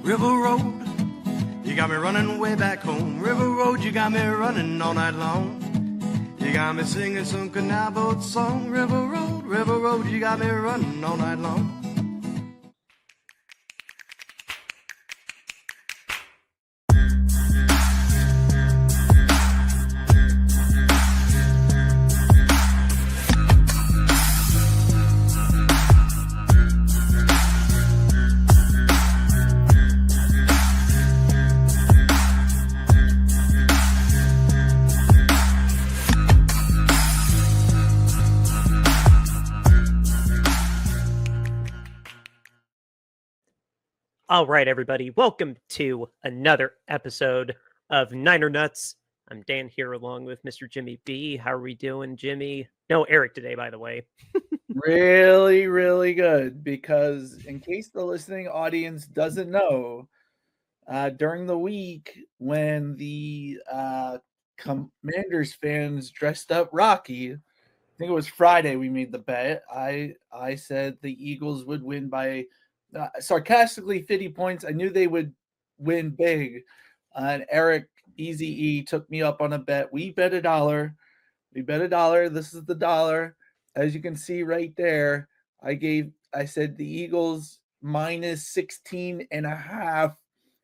River Road, you got me running way back home. River Road, you got me running all night long. You got me singing some canal boat song. River Road, you got me running all night long. All right, everybody. Welcome to another episode of Niner Nuts. I'm Dan here along with Mr. Jimmy B. How are we doing, Jimmy? No, Eric today, by the way. Really, really good, because in case the listening audience doesn't know, during the week when the Commanders fans dressed up Rocky, I think it was Friday we made the bet. I said the Eagles would win by sarcastically 50 points. I knew they would win big. And Eric Easy E took me up on a bet. We bet $1. We bet $1. This is the dollar. As you can see right there, I said the Eagles minus 16.5.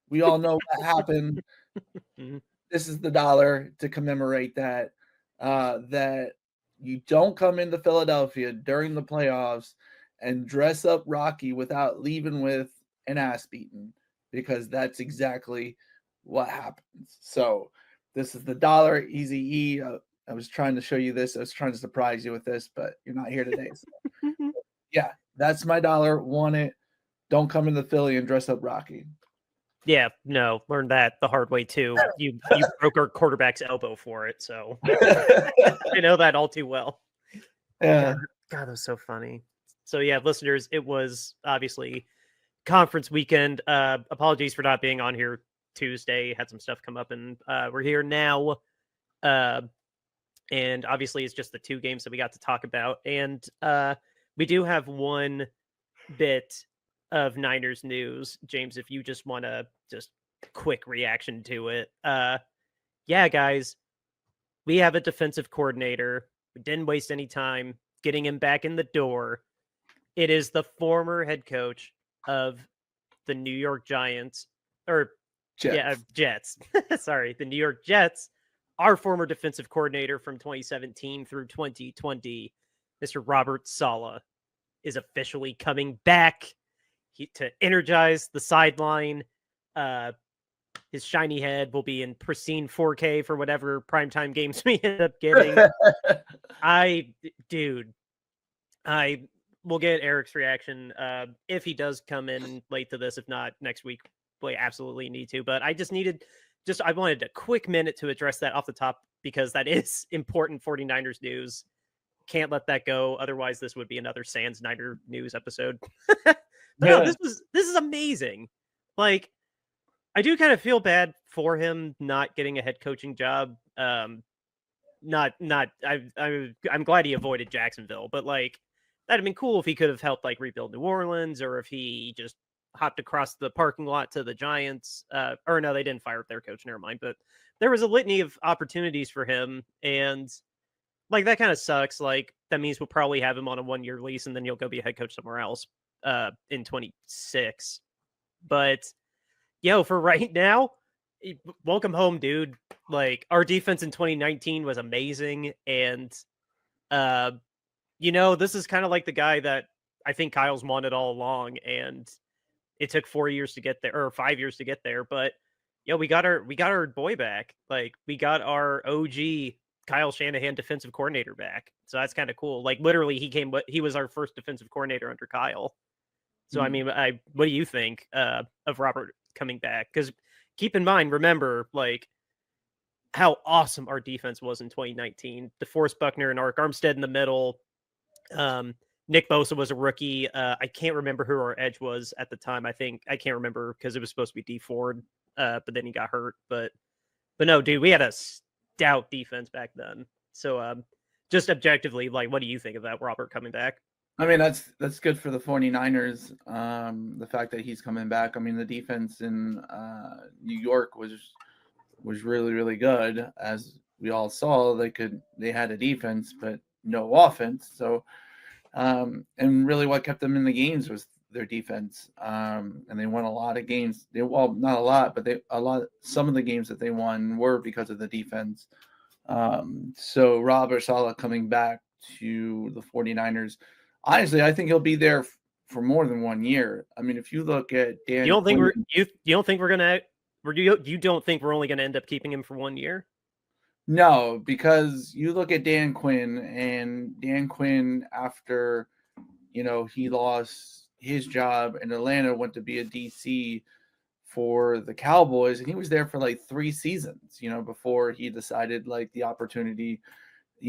We all know what happened. This is the dollar to commemorate that. That you don't come into Philadelphia during the playoffs and dress up Rocky without leaving with an ass beating, because that's exactly what happens. So this is the dollar. Easy E. I was trying to show you this. I was trying to surprise you with this, but you're not here today. So. Yeah, that's my dollar. Want it. Don't come into Philly and dress up Rocky. Yeah, no, learned that the hard way too. You broke our quarterback's elbow for it, so I know that all too well. Yeah. God, that was so funny. So yeah, listeners, it was obviously conference weekend. Apologies for not being on here Tuesday. Had some stuff come up, and we're here now. And obviously, it's just the two games that we got to talk about. And we do have one bit of Niners news. James, if you just want to just quick reaction to it. Yeah, guys, we have a defensive coordinator. We didn't waste any time getting him back in the door. It is the former head coach of the New York Giants, or Jets. Sorry, the New York Jets. Our former defensive coordinator from 2017 through 2020, Mr. Robert Saleh, is officially coming back to energize the sideline. His shiny head will be in pristine 4K for whatever primetime games we end up getting. I will get Eric's reaction if he does come in late to this. If not, next week, we absolutely need to. But I I wanted a quick minute to address that off the top, because that is important 49ers news. Can't let that go. Otherwise, this would be another Sans Niner news episode. No, this is amazing. Like, I do kind of feel bad for him not getting a head coaching job. I'm glad he avoided Jacksonville, but like, that'd have been cool if he could have helped like rebuild New Orleans, or if he just hopped across the parking lot to the Giants. Or no, they didn't fire their coach. Never mind. But there was a litany of opportunities for him, and like, that kind of sucks. Like, that means we'll probably have him on a 1-year lease, and then he'll go be a head coach somewhere else in 26. But yo, for right now, welcome home, dude. Like, our defense in 2019 was amazing, and this is kind of like the guy that I think Kyle's wanted all along, and it took 4 years to get there, or 5 years to get there. But we got our boy back. Like, we got our OG Kyle Shanahan defensive coordinator back. So that's kind of cool. Like, literally, he was our first defensive coordinator under Kyle. So I mean, what do you think of Robert coming back? Because keep in mind, remember, like, how awesome our defense was in 2019. DeForest Buckner and Arik Armstead in the middle. Nick Bosa was a rookie. I can't remember who our edge was at the time. I can't remember, because it was supposed to be D Ford, but then he got hurt. But no, dude, we had a stout defense back then. So just objectively, like, what do you think of that Robert coming back? I mean, that's good for the 49ers. The fact that he's coming back. I mean, the defense in New York was really, really good. As we all saw, they had a defense but no offense. So and really what kept them in the games was their defense. And they won a lot of games. Well, not a lot, but some of the games that they won were because of the defense. So Robert Saleh coming back to the 49ers, honestly, I think he'll be there for more than 1 year. I mean, if you look at Dan You don't think Quinn, you don't think we're gonna you don't think we're only gonna end up keeping him for 1 year? no, because you look at Dan Quinn, and Dan Quinn, after he lost his job in Atlanta, went to be a DC for the Cowboys, and he was there for like 3 seasons, before he decided like he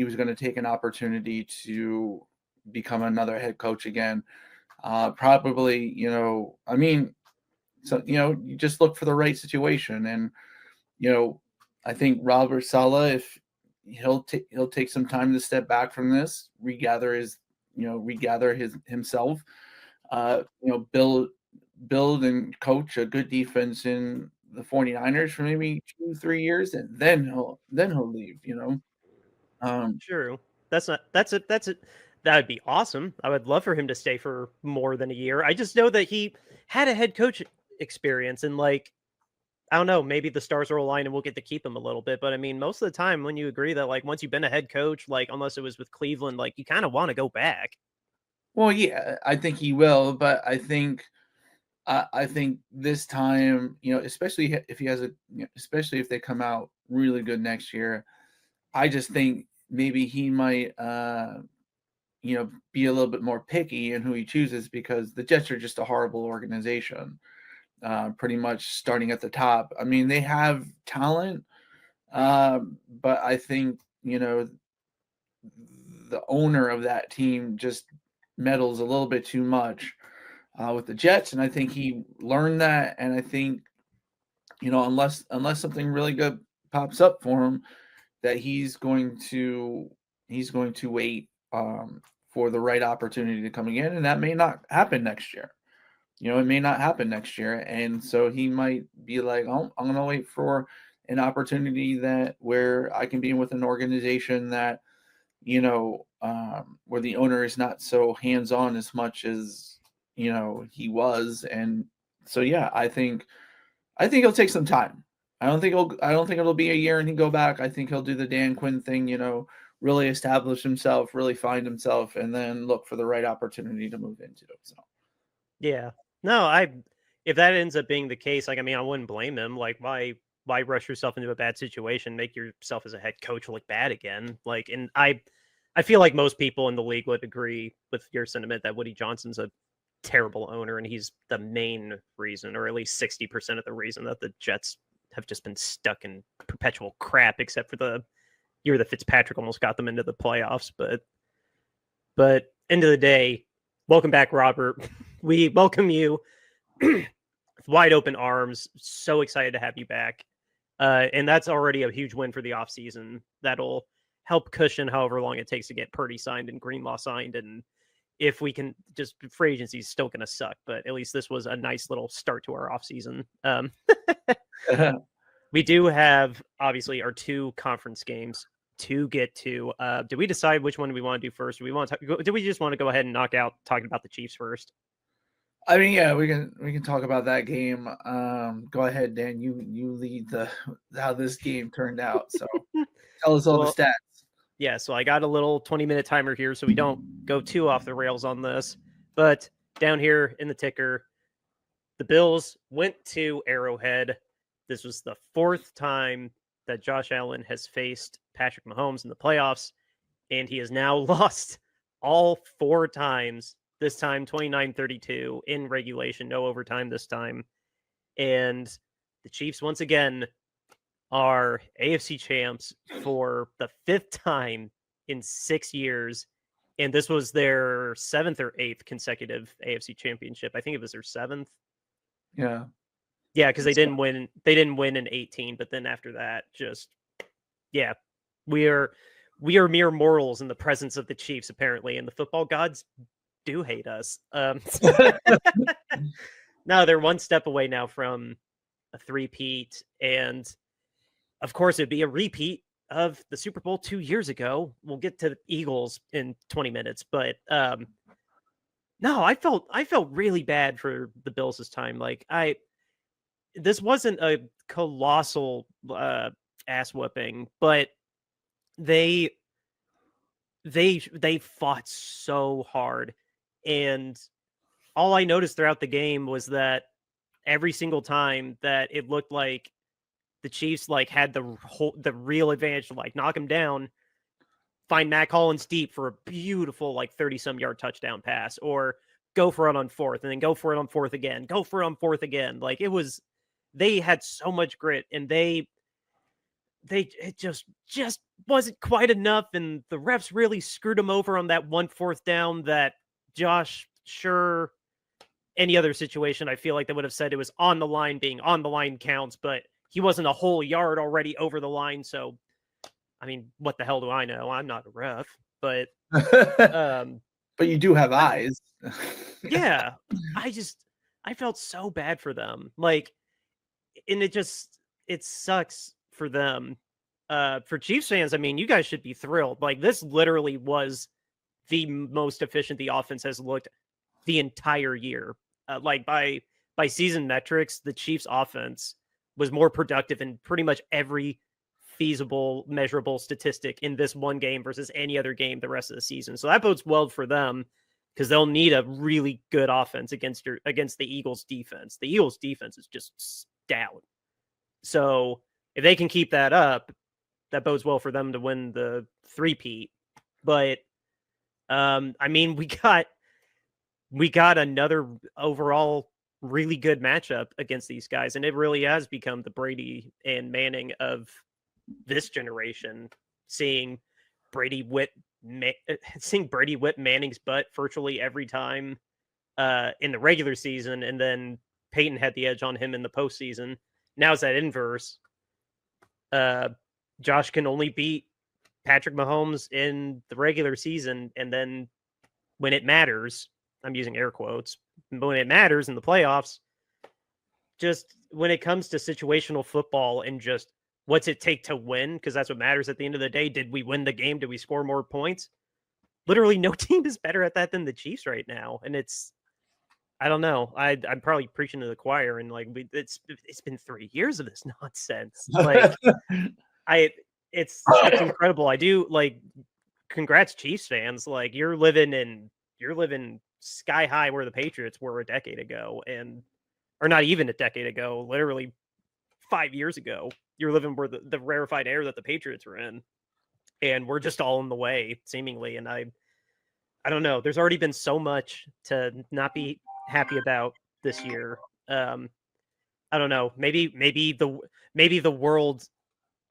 was going to take an opportunity to become another head coach again. Probably, I mean, so you just look for the right situation, and I think Robert Saleh, if he'll take some time to step back from this, regather his himself, build and coach a good defense in the 49ers for maybe 2-3 years, and then he'll leave. True. That's it. That would be awesome. I would love for him to stay for more than a year. I just know that he had a head coach experience, and like I don't know, maybe the stars will align and we'll get to keep him a little bit. But I mean, most of the time when you agree that like once you've been a head coach, like unless it was with Cleveland, like you kind of want to go back. Well, yeah, I think he will, but I think this time, especially if he has especially if they come out really good next year, I just think maybe he might, be a little bit more picky in who he chooses, because the Jets are just a horrible organization, pretty much starting at the top. I mean, they have talent, but I think, the owner of that team just meddles a little bit too much with the Jets, and I think he learned that. And I think, unless something really good pops up for him, that he's going to wait for the right opportunity to come again, and that may not happen next year. It may not happen next year, and so he might be like, "Oh, I'm going to wait for an opportunity where I can be with an organization that where the owner is not so hands on as much as he was." And so yeah, I think he'll take some time. I don't think it'll be a year and he go back. I think he'll do the Dan Quinn thing, really establish himself, really find himself, and then look for the right opportunity to move into. So Yeah. No, if that ends up being the case, like I mean, I wouldn't blame him. Like why rush yourself into a bad situation, make yourself as a head coach look bad again? Like and I feel like most people in the league would agree with your sentiment that Woody Johnson's a terrible owner and he's the main reason, or at least 60% of the reason that the Jets have just been stuck in perpetual crap, except for the year that Fitzpatrick almost got them into the playoffs. But end of the day, welcome back, Robert. We welcome you with wide open arms. So excited to have you back. And that's already a huge win for the offseason. That'll help cushion however long it takes to get Purdy signed and Greenlaw signed. And if we can, just free agency is still going to suck, but at least this was a nice little start to our offseason. We do have obviously our 2 conference games to get to. Did we decide which one we want to do first? Do we just want to go ahead and knock out talking about the Chiefs first? I mean, yeah, we can talk about that game. Go ahead, Dan. You lead how this game turned out. So tell us all the stats. Yeah, so I got a little 20-minute timer here so we don't go too off the rails on this. But down here in the ticker, the Bills went to Arrowhead. This was the 4th time that Josh Allen has faced Patrick Mahomes in the playoffs, and he has now lost all 4 times. This time 29-32 in regulation, no overtime this time. And the Chiefs once again are AFC champs for the 5th time in 6 years. And this was their 7th or 8th consecutive AFC championship. I think it was their 7th. Yeah. Yeah, because they didn't win. They didn't win in 18, but then after that, we are mere mortals in the presence of the Chiefs, apparently, and the football gods do hate us. No, they're one step away now from a three-peat, and of course, it'd be a repeat of the Super Bowl 2 years ago. We'll get to the Eagles in 20 minutes, but no, I felt really bad for the Bills this time. Like this wasn't a colossal ass whooping, but they they fought so hard, and all I noticed throughout the game was that every single time that it looked like the Chiefs like had the real advantage to like knock him down, find Mac Hollins deep for a beautiful like 30-some yard touchdown pass, or go for it on fourth and then go for it on fourth again, go for it on fourth again. Like it was, they had so much grit, and it just wasn't quite enough, and the refs really screwed them over on that one fourth down that Josh, sure, any other situation, I feel like they would have said it was on the line, being on the line counts, but he wasn't a whole yard already over the line. So, I mean, what the hell do I know? I'm not a ref, but but you do have eyes. yeah, I felt so bad for them. Like, and it sucks for them. For Chiefs fans, I mean, you guys should be thrilled. Like, this literally was the most efficient the offense has looked the entire year. Like by season metrics, the Chiefs' offense was more productive in pretty much every feasible, measurable statistic in this one game versus any other game the rest of the season. So that bodes well for them because they'll need a really good offense against the Eagles' defense. The Eagles' defense is just stout. So if they can keep that up, that bodes well for them to win the three-peat. But I mean, we got another overall really good matchup against these guys, and it really has become the Brady and Manning of this generation. Seeing Brady whip Manning's butt virtually every time in the regular season, and then Peyton had the edge on him in the postseason. Now it's that inverse. Josh can only beat Patrick Mahomes in the regular season, and then when it matters, I'm using air quotes, but when it matters in the playoffs, just when it comes to situational football and just what's it take to win, because that's what matters at the end of the day. Did we win the game? Did we score more points? Literally no team is better at that than the Chiefs right now. And I don't know. I'm probably preaching to the choir, and like it's been 3 years of this nonsense. Like it's incredible. I do like congrats Chiefs fans. Like you're living sky high where the Patriots were a decade ago, or not even a decade ago, literally 5 years ago. You're living where the rarefied air that the Patriots were in, and we're just all in the way seemingly. And I don't know. There's already been so much to not be happy about this year. I don't know. Maybe the world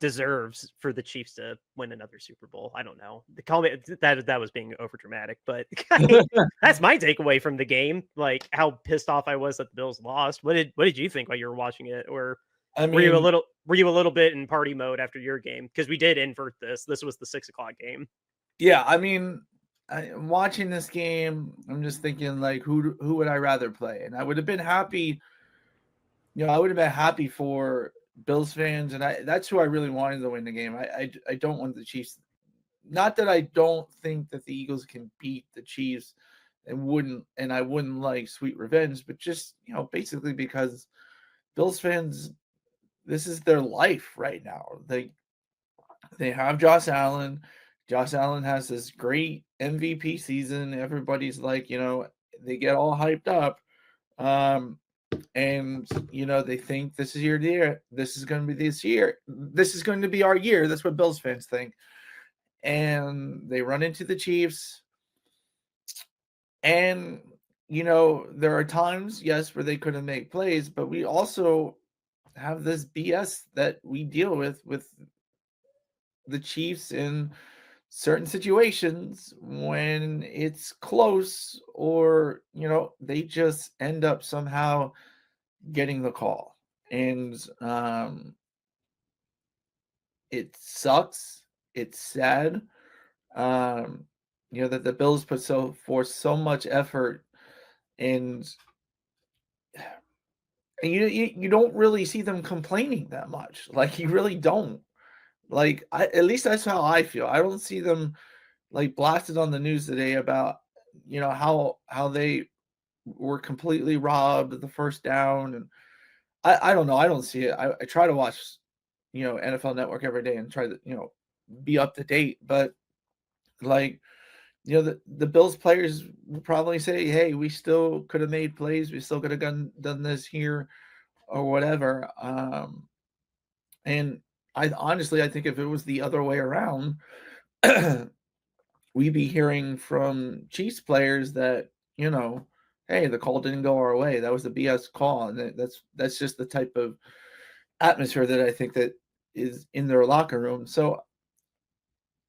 deserves for the Chiefs to win another Super Bowl. I don't know. Call me that was being over dramatic, but that's my takeaway from the game. Like how pissed off I was that the Bills lost. What did you think while you were watching it? Or were you a little bit in party mode after your game? Because we did invert this. This was the 6:00 game. Yeah, I mean, I'm watching this game. I'm just thinking like, who would I rather play? And I would have been happy. I would have been happy for Bills fans, and that's who I really wanted to win the game. I don't want the Chiefs. Not that I don't think that the Eagles can beat the Chiefs and I wouldn't like sweet revenge, but just, basically because Bills fans, this is their life right now. They have Josh Allen. Josh Allen has this great MVP season. Everybody's like, they get all hyped up. And they think this is your year. This is going to be this year. This is going to be our year. That's what Bills fans think. And they run into the Chiefs. And there are times, yes, where they couldn't make plays, but we also have this BS that we deal with the Chiefs in certain situations when it's close, or they just end up somehow getting the call. And it sucks. It's sad. that the Bills put forth so much effort, and you don't really see them complaining that much. Like, you really don't. Like, at least that's how I feel. I don't see them like blasted on the news today about how they were completely robbed of the first down, and I don't know. I don't see it. I try to watch NFL Network every day and try to be up to date, but like the Bills players will probably say, hey, we still could have made plays, we still could have done this here or whatever. And I think if it was the other way around, we'd be hearing from Chiefs players that, hey, the call didn't go our way. That was a BS call. And that's just the type of atmosphere that I think that is in their locker room. So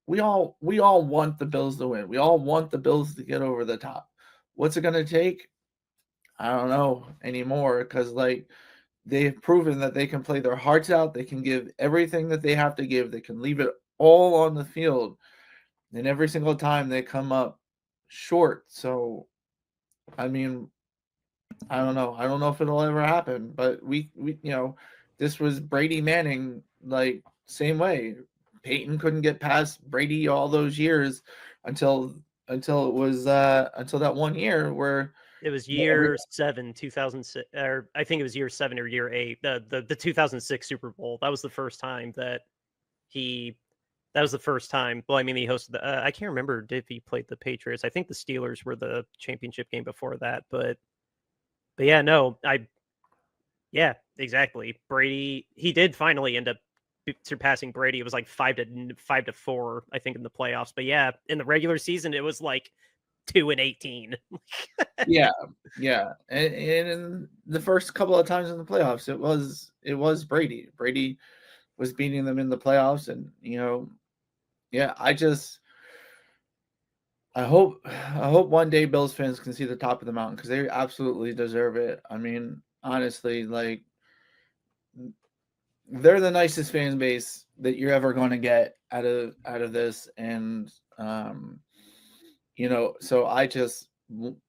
we all want the Bills to win. We all want the Bills to get over the top. What's it going to take? I don't know anymore, because like they've proven that they can play their hearts out. They can give everything that they have to give. They can leave it all on the field. And every single time they come up short. So, I mean, I don't know. I don't know if it'll ever happen, but we this was Brady Manning, like same way. Peyton couldn't get past Brady all those years until until that one year where It was every year 7, 2006, or I think it was year 7 or year 8. The 2006 Super Bowl. That was the first time he. That was the first time. Well, I mean, he hosted the. I can't remember if he played the Patriots. I think the Steelers were the championship game before that. But yeah, no, yeah, exactly. Brady. He did finally end up surpassing Brady. It was like 5-4, I think, in the playoffs. But yeah, in the regular season, it was like 2-18. yeah, and in the first couple of times in the playoffs, it was Brady. Brady was beating them in the playoffs, and yeah, I hope one day Bills fans can see the top of the mountain, because they absolutely deserve it. I mean, honestly, like they're the nicest fan base that you're ever going to get out of this, and so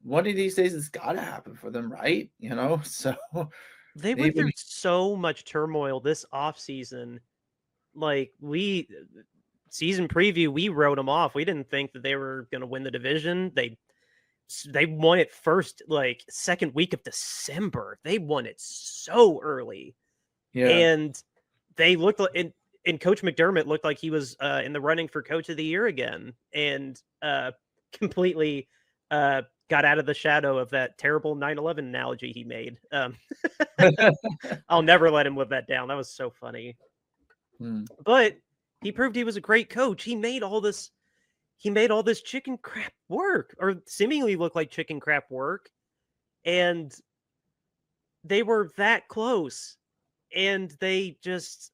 one of these days it's got to happen for them, right? So They went through maybe, so much turmoil this offseason. Like, season preview, we wrote them off. We didn't think that they were going to win the division. They won it first, like second week of December. They won it so early, yeah. and they looked like, and Coach McDermott looked like he was in the running for Coach of the Year again, and completely got out of the shadow of that terrible 9/11 analogy he made. I'll never let him live that down. That was so funny. Hmm. But he proved he was a great coach. He made all this chicken crap work, or seemingly look like chicken crap work, and they were that close. And they just,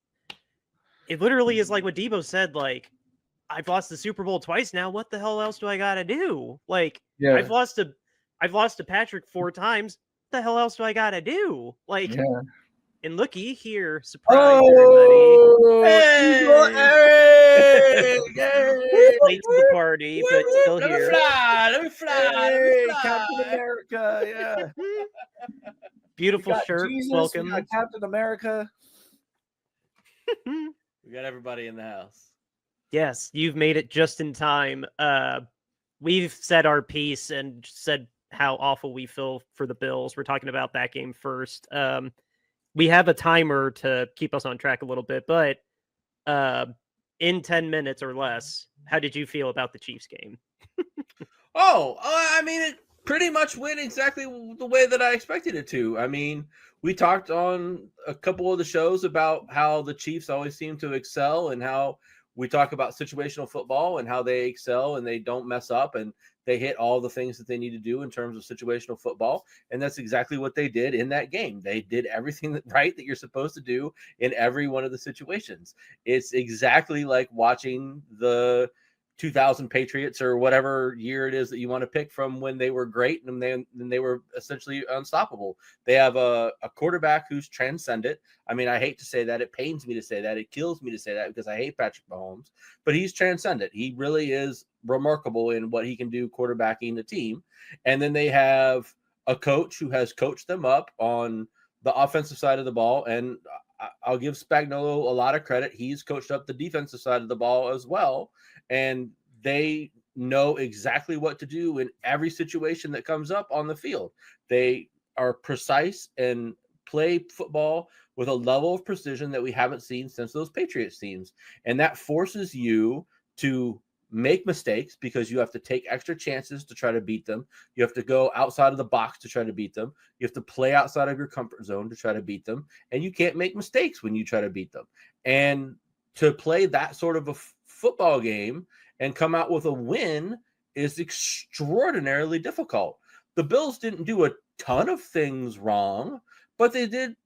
it literally is like what Debo said, like, I've lost the Super Bowl twice now. What the hell else do I gotta do? Like, Yeah, I've lost to Patrick 4 times. What the hell else do I gotta do? Like, yeah. and looky here, surprise everybody. Oh, Eagle Hey! Eric! Yay! Late to the party, but still Let me here. fly! Let me fly! Let me Hey, fly! Captain America! Yeah, we Beautiful got shirt. Jesus. We Welcome. got Captain America. We got everybody in the house. Yes, you've made it just in time. We've said our piece and said how awful we feel for the Bills. We're talking about that game first. We have a timer to keep us on track a little bit, but in 10 minutes or less, how did you feel about the Chiefs game? I mean, it pretty much went exactly the way that I expected it to. I mean, we talked on a couple of the shows about how the Chiefs always seem to excel, and how we talk about situational football and how they excel and they don't mess up and they hit all the things that they need to do in terms of situational football. And that's exactly what they did in that game. They did everything right that you're supposed to do in every one of the situations. It's exactly like watching the 2000 Patriots or whatever year it is that you want to pick from when they were great and then they were essentially unstoppable. They have a quarterback who's transcendent. I mean, I hate to say that. It pains me to say that. It kills me to say that because I hate Patrick Mahomes, but he's transcendent. He really is remarkable in what he can do quarterbacking the team. And then they have a coach who has coached them up on the offensive side of the ball. And I'll give Spagnuolo a lot of credit. He's coached up the defensive side of the ball as well. And they know exactly what to do in every situation that comes up on the field. They are precise and play football with a level of precision that we haven't seen since those Patriots teams. And that forces you to make mistakes because you have to take extra chances to try to beat them. You have to go outside of the box to try to beat them. You have to play outside of your comfort zone to try to beat them. And you can't make mistakes when you try to beat them. And to play that sort of a football game and come out with a win is extraordinarily difficult. The Bills didn't do a ton of things wrong, but they did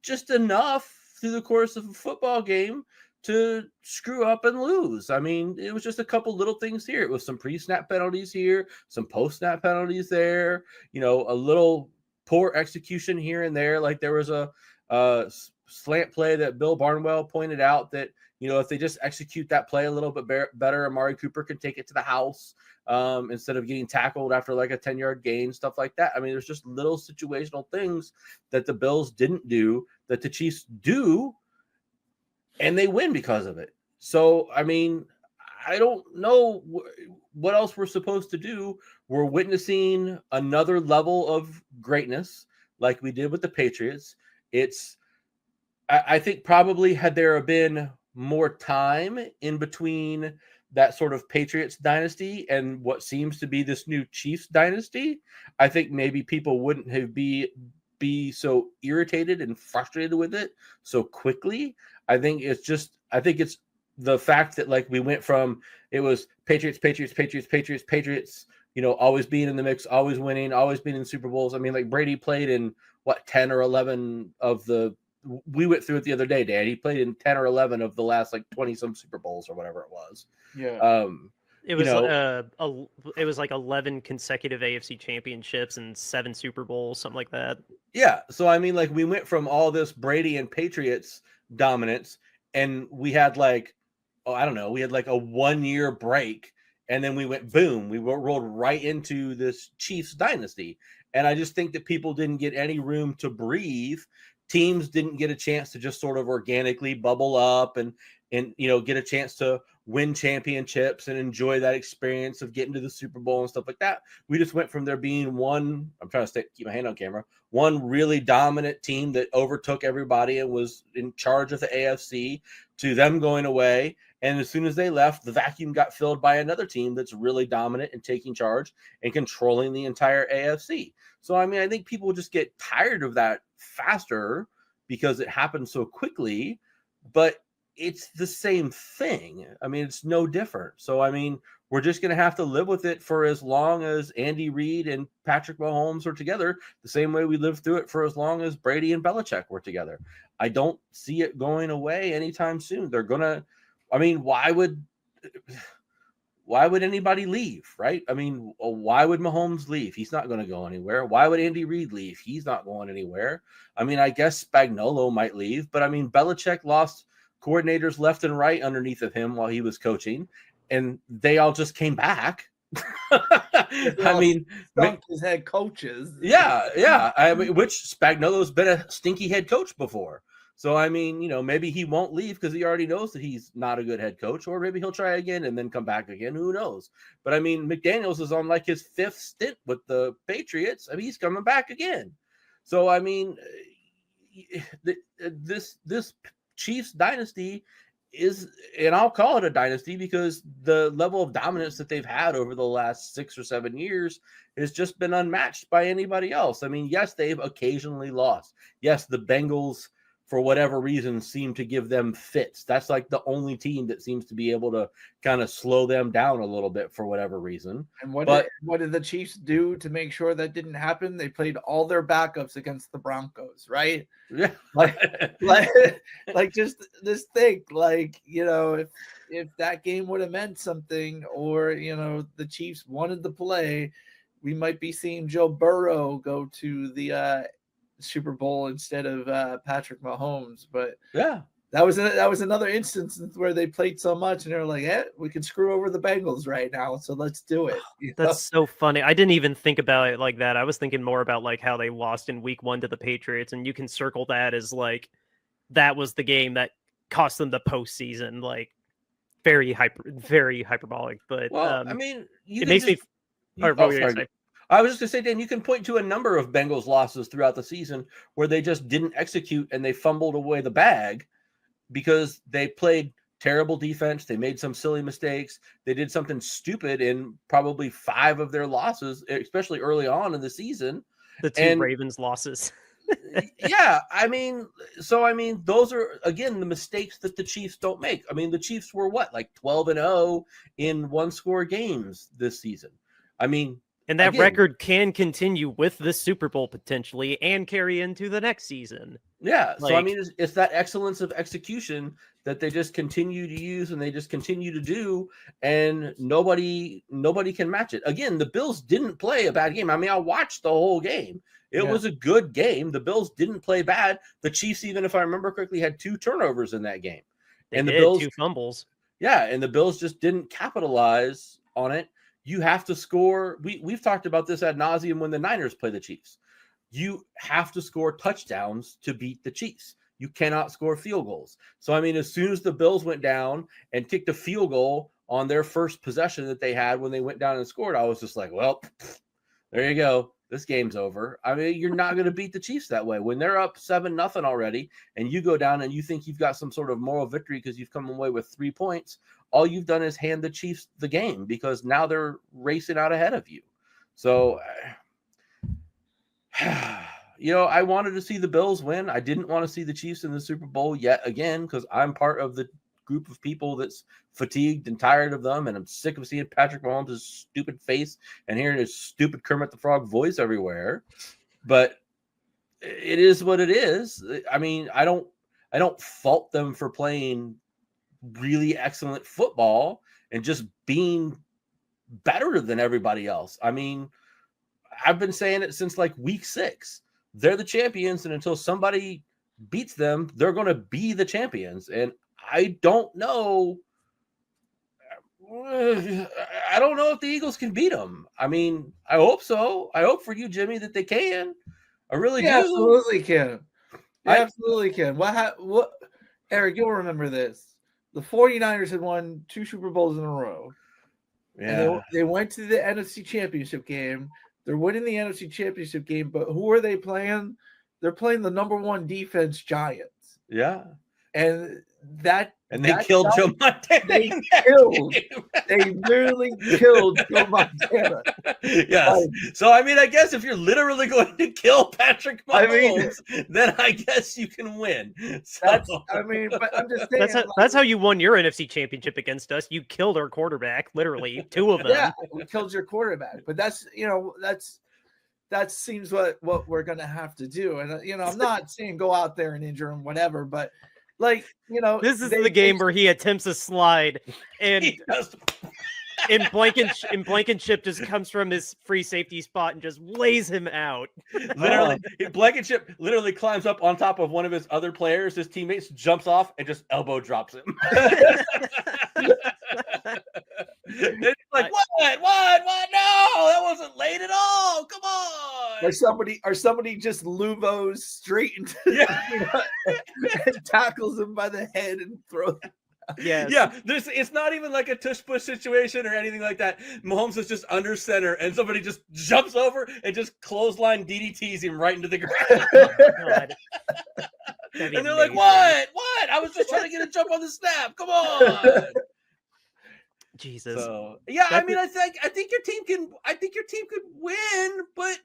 just enough through the course of a football game to screw up and lose. I mean, it was just a couple little things here. It was some pre-snap penalties here, some post-snap penalties there, a little poor execution here and there. Like there was a slant play that Bill Barnwell pointed out that, if they just execute that play a little bit better, Amari Cooper can take it to the house instead of getting tackled after like a 10-yard gain, stuff like that. I mean, there's just little situational things that the Bills didn't do that the Chiefs do, and they win because of it. So, I mean, I don't know what else we're supposed to do. We're witnessing another level of greatness like we did with the Patriots. I think probably had there been more time in between that sort of Patriots dynasty and what seems to be this new Chiefs dynasty, I think maybe people wouldn't have be so irritated and frustrated with it so quickly. I think it's the fact that like we went from it was Patriots, always being in the mix, always winning, always being in Super Bowls. I mean, like Brady played in 10 or 11 of the we went through it the other day, Dan. He played in 10 or 11 of the last like 20 some Super Bowls or whatever it was. Yeah. It was like 11 consecutive AFC championships and 7 Super Bowls, something like that. Yeah. So, I mean, like we went from all this Brady and Patriots dominance and we had like, we had like a 1-year break and then we went boom, we rolled right into this Chiefs dynasty. And I just think that people didn't get any room to breathe. Teams didn't get a chance to just sort of organically bubble up and get a chance to win championships and enjoy that experience of getting to the Super Bowl and stuff like that. We just went from there being one, I'm trying to keep my hand on camera, one really dominant team that overtook everybody and was in charge of the AFC to them going away. And as soon as they left, the vacuum got filled by another team that's really dominant and taking charge and controlling the entire AFC. So, I mean, I think people just get tired of that faster because it happened so quickly, but it's the same thing. I mean, it's no different. So, I mean, we're just going to have to live with it for as long as Andy Reid and Patrick Mahomes are together, the same way we lived through it for as long as Brady and Belichick were together. I don't see it going away anytime soon. They're going to, I mean, why would anybody leave, right? I mean, why would Mahomes leave? He's not going to go anywhere. Why would Andy Reid leave? He's not going anywhere. I mean, I guess Spagnuolo might leave, but I mean, Belichick lost coordinators left and right underneath of him while he was coaching, and they all just came back. I mean, his head coaches. Yeah. I mean, which Spagnuolo's been a stinky head coach before. So, I mean, maybe he won't leave because he already knows that he's not a good head coach, or maybe he'll try again and then come back again. Who knows? But I mean, McDaniels is on like his 5th stint with the Patriots. I mean, he's coming back again. So, I mean, this Chiefs dynasty is, and I'll call it a dynasty because the level of dominance that they've had over the last 6 or 7 years has just been unmatched by anybody else. I mean, yes, they've occasionally lost. Yes, the Bengals for whatever reason, seem to give them fits. That's like the only team that seems to be able to kind of slow them down a little bit for whatever reason. And what did the Chiefs do to make sure that didn't happen? They played all their backups against the Broncos, right? Yeah. like just think, like, if that game would have meant something, or the Chiefs wanted to play, we might be seeing Joe Burrow go to the Super Bowl instead of Patrick Mahomes. But yeah, that was another instance where they played so much and they're like, we can screw over the Bengals right now, so let's do it. That's so funny. I didn't even think about it like that. I was thinking more about like how they lost in week 1 to the Patriots, and you can circle that as like that was the game that cost them the postseason. Like very hyperbolic, but well, I mean, it makes me. I was just going to say, Dan, you can point to a number of Bengals losses throughout the season where they just didn't execute and they fumbled away the bag because they played terrible defense. They made some silly mistakes. They did something stupid in probably 5 of their losses, especially early on in the season. The 2 Ravens losses. Yeah, those are, again, the mistakes that the Chiefs don't make. I mean, the Chiefs were like 12-0 in 1-score games this season. I mean, and that record can continue with this Super Bowl potentially and carry into the next season. Yeah. So, I mean, it's that excellence of execution that they just continue to use and they just continue to do, and nobody can match it. Again, the Bills didn't play a bad game. I mean, I watched the whole game. It was a good game. The Bills didn't play bad. The Chiefs, even if I remember correctly, had 2 turnovers in that game. The Bills 2 fumbles. Yeah, and the Bills just didn't capitalize on it. You have to score. We've talked about this ad nauseum when the Niners play the Chiefs. You have to score touchdowns to beat the Chiefs. You cannot score field goals. So, I mean, as soon as the Bills went down and kicked a field goal on their first possession that they had when they went down and scored, I was just like, well, there you go. This game's over. I mean, you're not going to beat the Chiefs that way. When they're up 7-0 already and you go down and you think you've got some sort of moral victory because you've come away with 3 points, all you've done is hand the Chiefs the game because now they're racing out ahead of you. So, I wanted to see the Bills win. I didn't want to see the Chiefs in the Super Bowl yet again because I'm part of the group of people that's fatigued and tired of them, and I'm sick of seeing Patrick Mahomes' stupid face and hearing his stupid Kermit the Frog voice everywhere. But it is what it is. I mean, I don't fault them for playing really excellent football and just being better than everybody else. I mean, I've been saying it since like week 6. They're the champions, and until somebody beats them, they're going to be the champions. And I don't know. I don't know if the Eagles can beat them. I mean, I hope so. I hope for you, Jimmy, that they can. I really do. Absolutely can. Absolutely can. What? Eric, you'll remember this. The 49ers had won 2 Super Bowls in a row. Yeah. And they went to the NFC Championship game. They're winning the NFC Championship game, but who are they playing? They're playing the number 1 defense Giants. Yeah. And they killed Joe Montana. They literally killed Joe Montana. Yes. So, I mean, I guess if you're literally going to kill Patrick Mahomes, then I guess you can win. So. But I'm just saying. That's how you won your NFC Championship against us. You killed our quarterback, literally 2 of them. Yeah, we killed your quarterback. But that seems what we're going to have to do. And, I'm not saying go out there and injure him, whatever, but this is the game where he attempts a slide and Blankenship just comes from his free safety spot and just lays him out. Literally, Blankenship literally climbs up on top of one of his other players, his teammates, jumps off and just elbow drops him. It's like, what? No, that wasn't late at all. Come on. Or somebody just Luvos straight into and tackles him by the head and throws him. Yeah. It's not even like a tush push situation or anything like that. Mahomes is just under center, and somebody just jumps over and just clothesline DDTs him right into the ground. God. And they're like, "What? I was just trying to get a jump on the snap. Come on." Jesus. So, yeah, I mean, I think your team could win, but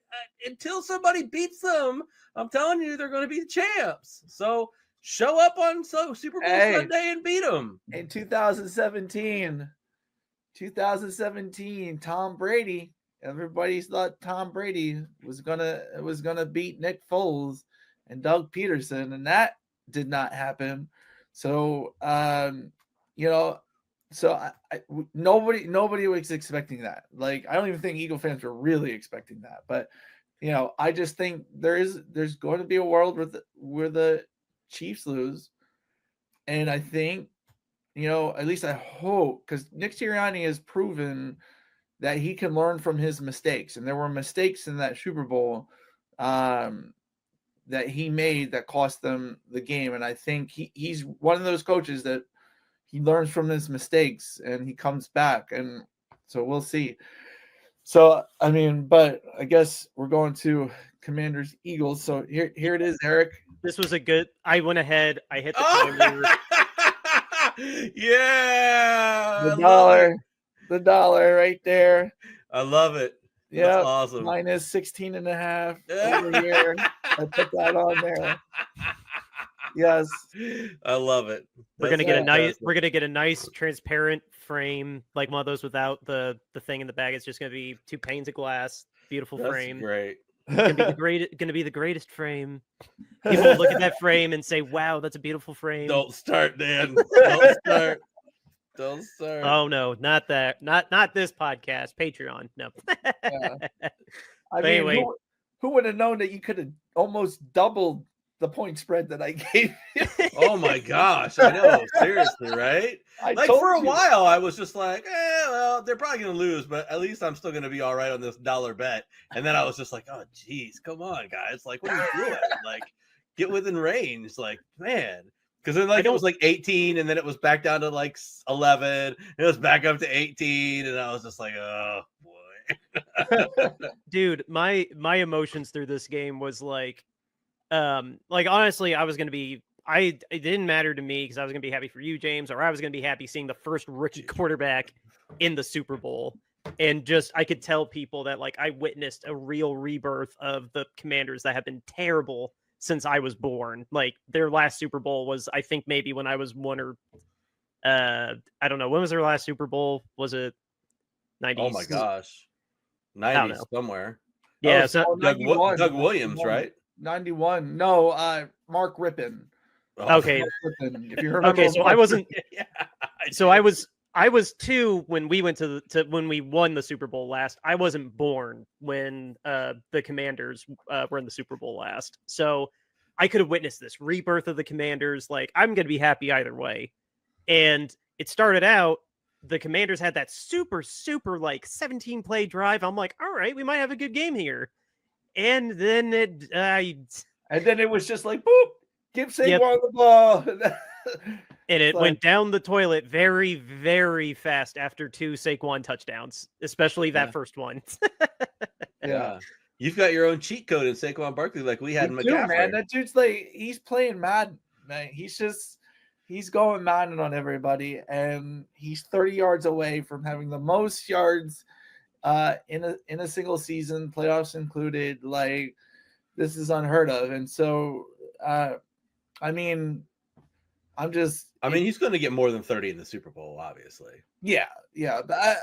until somebody beats them, I'm telling you, they're going to be the champs. So Show up on Super Bowl Hey. Sunday and beat them. In 2017, Tom Brady. Everybody thought Tom Brady was gonna beat Nick Foles and Doug Peterson, and that did not happen. So, nobody was expecting that. Like, I don't even think Eagle fans were really expecting that. But I just think there's going to be a world where the Chiefs lose, and I think, at least I hope, because Nick Sirianni has proven that he can learn from his mistakes, and there were mistakes in that Super Bowl that he made that cost them the game. And I think he's one of those coaches that he learns from his mistakes and he comes back, and so we'll see. So but I guess we're going to Commanders Eagles. So here it is, Eric. This was a good. I went ahead. I hit the timer. Yeah, The dollar right there. I love it. Yeah, that's awesome. Minus 16.5 over here. I put that on there. Yes, I love it. We're gonna get a nice transparent frame, like one of those without the thing in the bag. It's just gonna be two panes of glass. Beautiful frame. Great. Gonna be the greatest frame. People will look at that frame and say, "Wow, that's a beautiful frame." Don't start, Dan. Don't start. Don't start. Oh no, not that. Not this podcast. Patreon. No. Yeah. Anyway, who would have known that you could have almost doubled the point spread that I gave you? Oh my gosh, I know. Seriously, right? For a while, I was just like, well, they're probably going to lose, but at least I'm still going to be all right on this dollar bet. And then I was just like, oh, geez, come on, guys. Like, what are you doing? Like, get within range. Like, man. Because then, it was like 18, and then it was back down to like 11, and it was back up to 18, and I was just like, oh, boy. Dude, my emotions through this game was like honestly, I was going to be, it didn't matter to me because I was going to be happy for you, James, or I was going to be happy seeing the first rookie quarterback in the Super Bowl. And just, I could tell people that I witnessed a real rebirth of the Commanders that have been terrible since I was born. Like, their last Super Bowl was, I think, maybe when I was one or, I don't know. When was their last Super Bowl? Was it 90s? Oh my gosh. 90s somewhere. Yeah. Doug Williams, right? 91. No, Mark Rippon. Okay. If you remember. Okay, so I wasn't. Yeah, I was 2 when we went to when we won the Super Bowl last. I wasn't born when the Commanders were in the Super Bowl last. So I could have witnessed this rebirth of the Commanders. Like, I'm going to be happy either way. And it started out, the Commanders had that super 17 play drive. I'm like, all right, we might have a good game here. And then it was just like, boop, give Saquon the ball. And it went down the toilet very, very fast after 2 Saquon touchdowns, especially that first one. Yeah. You've got your own cheat code in Saquon Barkley like we had in McCaffrey. Man, that dude's he's playing mad, man. He's going mad on everybody, and he's 30 yards away from having the most yards in a single season, playoffs included. Like, this is unheard of. And so he's going to get more than 30 in the Super Bowl, obviously. Yeah, but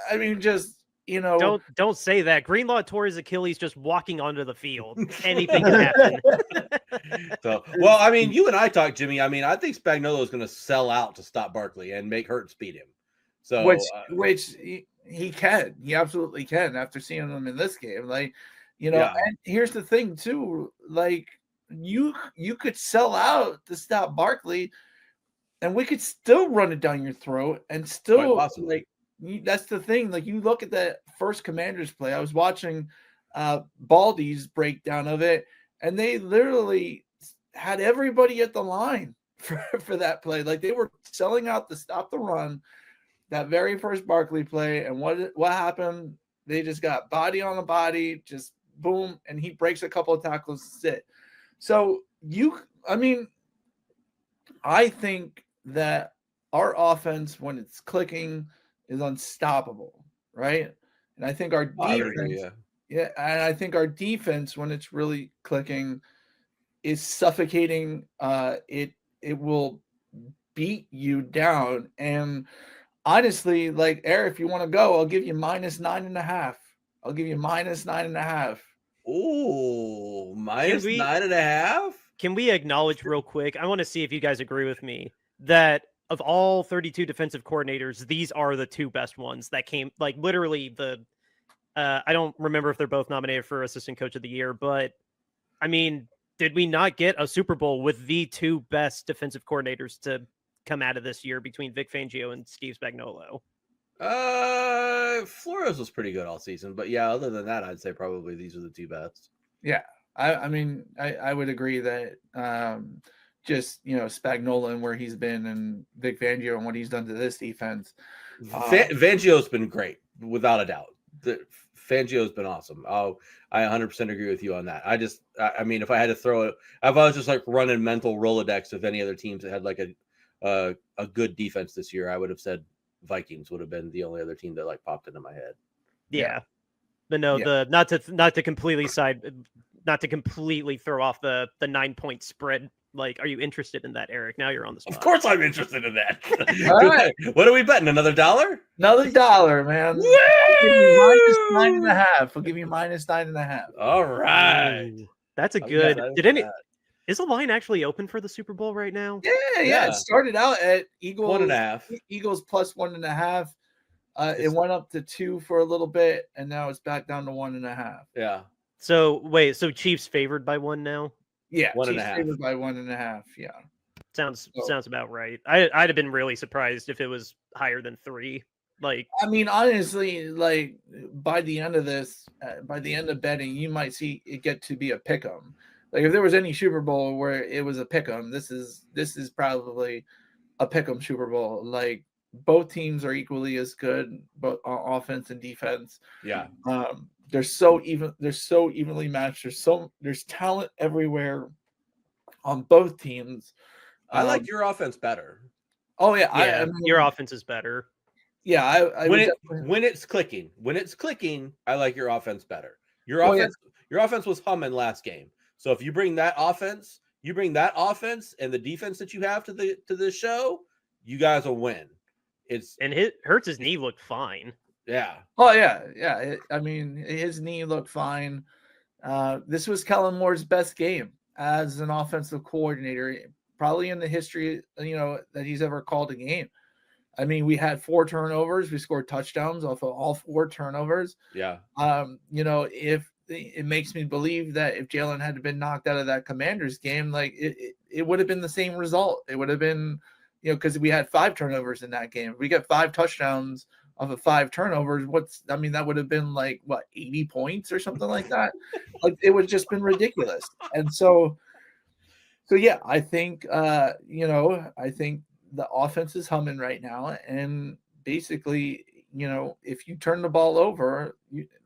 don't say that. Greenlaw tore his Achilles just walking onto the field. Anything can happen. So, well, you and I talked, Jimmy. I think Spagnuolo is going to sell out to stop Barkley and make Hurts beat him. So, which he can. He absolutely can after seeing him in this game. And here's the thing too. Like, you could sell out to stop Barkley, and we could still run it down your throat and still that's the thing. Like, you look at that first Commanders play. I was watching Baldy's breakdown of it, and they literally had everybody at the line for that play. Like, they were selling out to stop the run. That very first Barkley play, and what happened? They just got body on the body, just boom, and he breaks a couple of tackles to sit. So I think that our offense, when it's clicking, is unstoppable, right? And I think our defense, and I think our defense, when it's really clicking, is suffocating. It it will beat you down. And honestly, like Eric, if you want to go, I'll give you -9.5. I'll give you -9.5. Ooh, Can we -9.5. can we acknowledge real quick? I want to see if you guys agree with me that of all 32 defensive coordinators, these are the two best ones that came. Like literally, I don't remember if they're both nominated for assistant coach of the year, but I mean, did we not get a Super Bowl with the two best defensive coordinators to come out of this year between Vic Fangio and Steve Spagnuolo? Flores was pretty good all season, but yeah, other than that, I'd say probably these are the two best. Yeah, I mean, I would agree that just Spagnuolo and where he's been, and Vic Fangio and what he's done to this defense. Fangio's been great, without a doubt. Fangio's been awesome. Oh, I 100% agree with you on that. I mean, if I had to throw it, if I was just like running mental Rolodex of any other teams that had like a good defense this year, I would have said Vikings would have been the only other team that like popped into my head. Yeah. But no, not to completely throw off the 9-point spread. Like, are you interested in that, Eric? Now you're on the spot. Of course, I'm interested in that. All right. What are we betting? Another $1? Another $1, man. Woo! I'll give you -9.5. I'll give you -9.5. All right. Ooh, that's a good. Is the line actually open for the Super Bowl right now? Yeah. It started out at Eagles 1.5. Eagles plus 1.5. It went up to 2 for a little bit, and now it's back down to 1.5. Yeah. So wait, so Chiefs favored by 1 now? Yeah, 1.5. Chiefs favored by 1.5. Yeah. Sounds about right. I'd have been really surprised if it was higher than 3. Like, I mean, honestly, like by the end of this, by the end of betting, you might see it get to be a pick 'em. Like if there was any Super Bowl where it was a pick 'em, this is probably a pick 'em Super Bowl. Like both teams are equally as good, both on offense and defense. Yeah. They're so evenly matched. There's talent everywhere on both teams. I like your offense better. Oh yeah, I mean, your offense is better. Yeah, I when it's clicking, I like your offense better. Your offense was humming last game. So if you bring that offense, and the defense that you have to the show, you guys will win. Hurts' knee looked fine. Yeah. Oh yeah. I mean, his knee looked fine. This was Kellen Moore's best game as an offensive coordinator, probably in the history, that he's ever called a game. I mean, we had 4 turnovers. We scored touchdowns off of all 4 turnovers. Yeah. If it makes me believe that if Jalen had been knocked out of that Commanders game, like it would have been the same result. It would have been, because we had 5 turnovers in that game. If we get 5 touchdowns off of 5 turnovers, that would have been like 80 points or something like that. Like it would have just been ridiculous. And so yeah, I think I think the offense is humming right now, and basically, if you turn the ball over,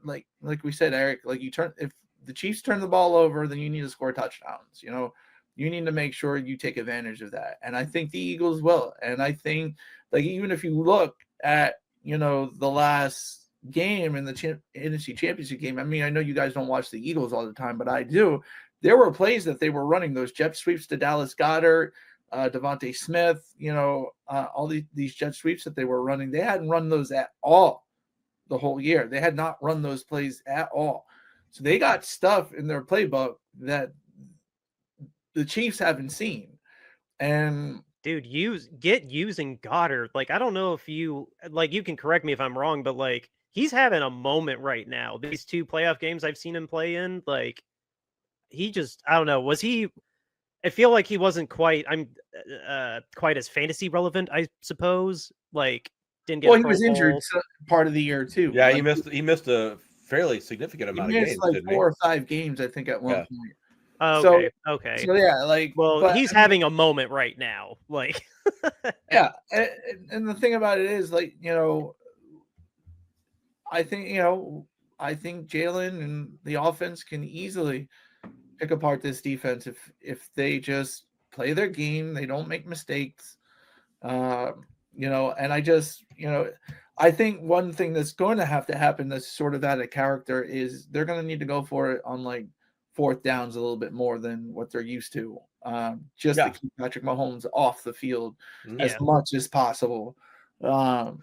like we said, Eric, like if the Chiefs turn the ball over, then you need to score touchdowns. You need to make sure you take advantage of that, and I think the Eagles will. And I think, like, even if you look at the last game in the NFC Championship game, I mean, I know you guys don't watch the Eagles all the time, but I do. There were plays that they were running, those jet sweeps to Dallas Goedert, Devontae Smith, all these jet sweeps that they were running. They hadn't run those at all the whole year. They had not run those plays at all. So they got stuff in their playbook that the Chiefs haven't seen. And dude, using Goddard. Like, I don't know if you can correct me if I'm wrong, but like he's having a moment right now. These 2 playoff games I've seen him play in, like I don't know. I feel like he wasn't quite as fantasy relevant, I suppose. Like, didn't get. Well, he was injured part of the year too. Yeah, he missed a fairly significant amount of games. Like 4 or 5 games, I think, at one point. Oh, okay. So yeah, like, he's having a moment right now. Like, yeah, and the thing about it is, like, I think Jalen and the offense can easily pick apart this defense if they just play their game, they don't make mistakes, and I think one thing that's going to have to happen that's sort of out of character is they're going to need to go for it on like fourth downs a little bit more than what they're used to, just to keep Patrick Mahomes off the field as much as possible. Well,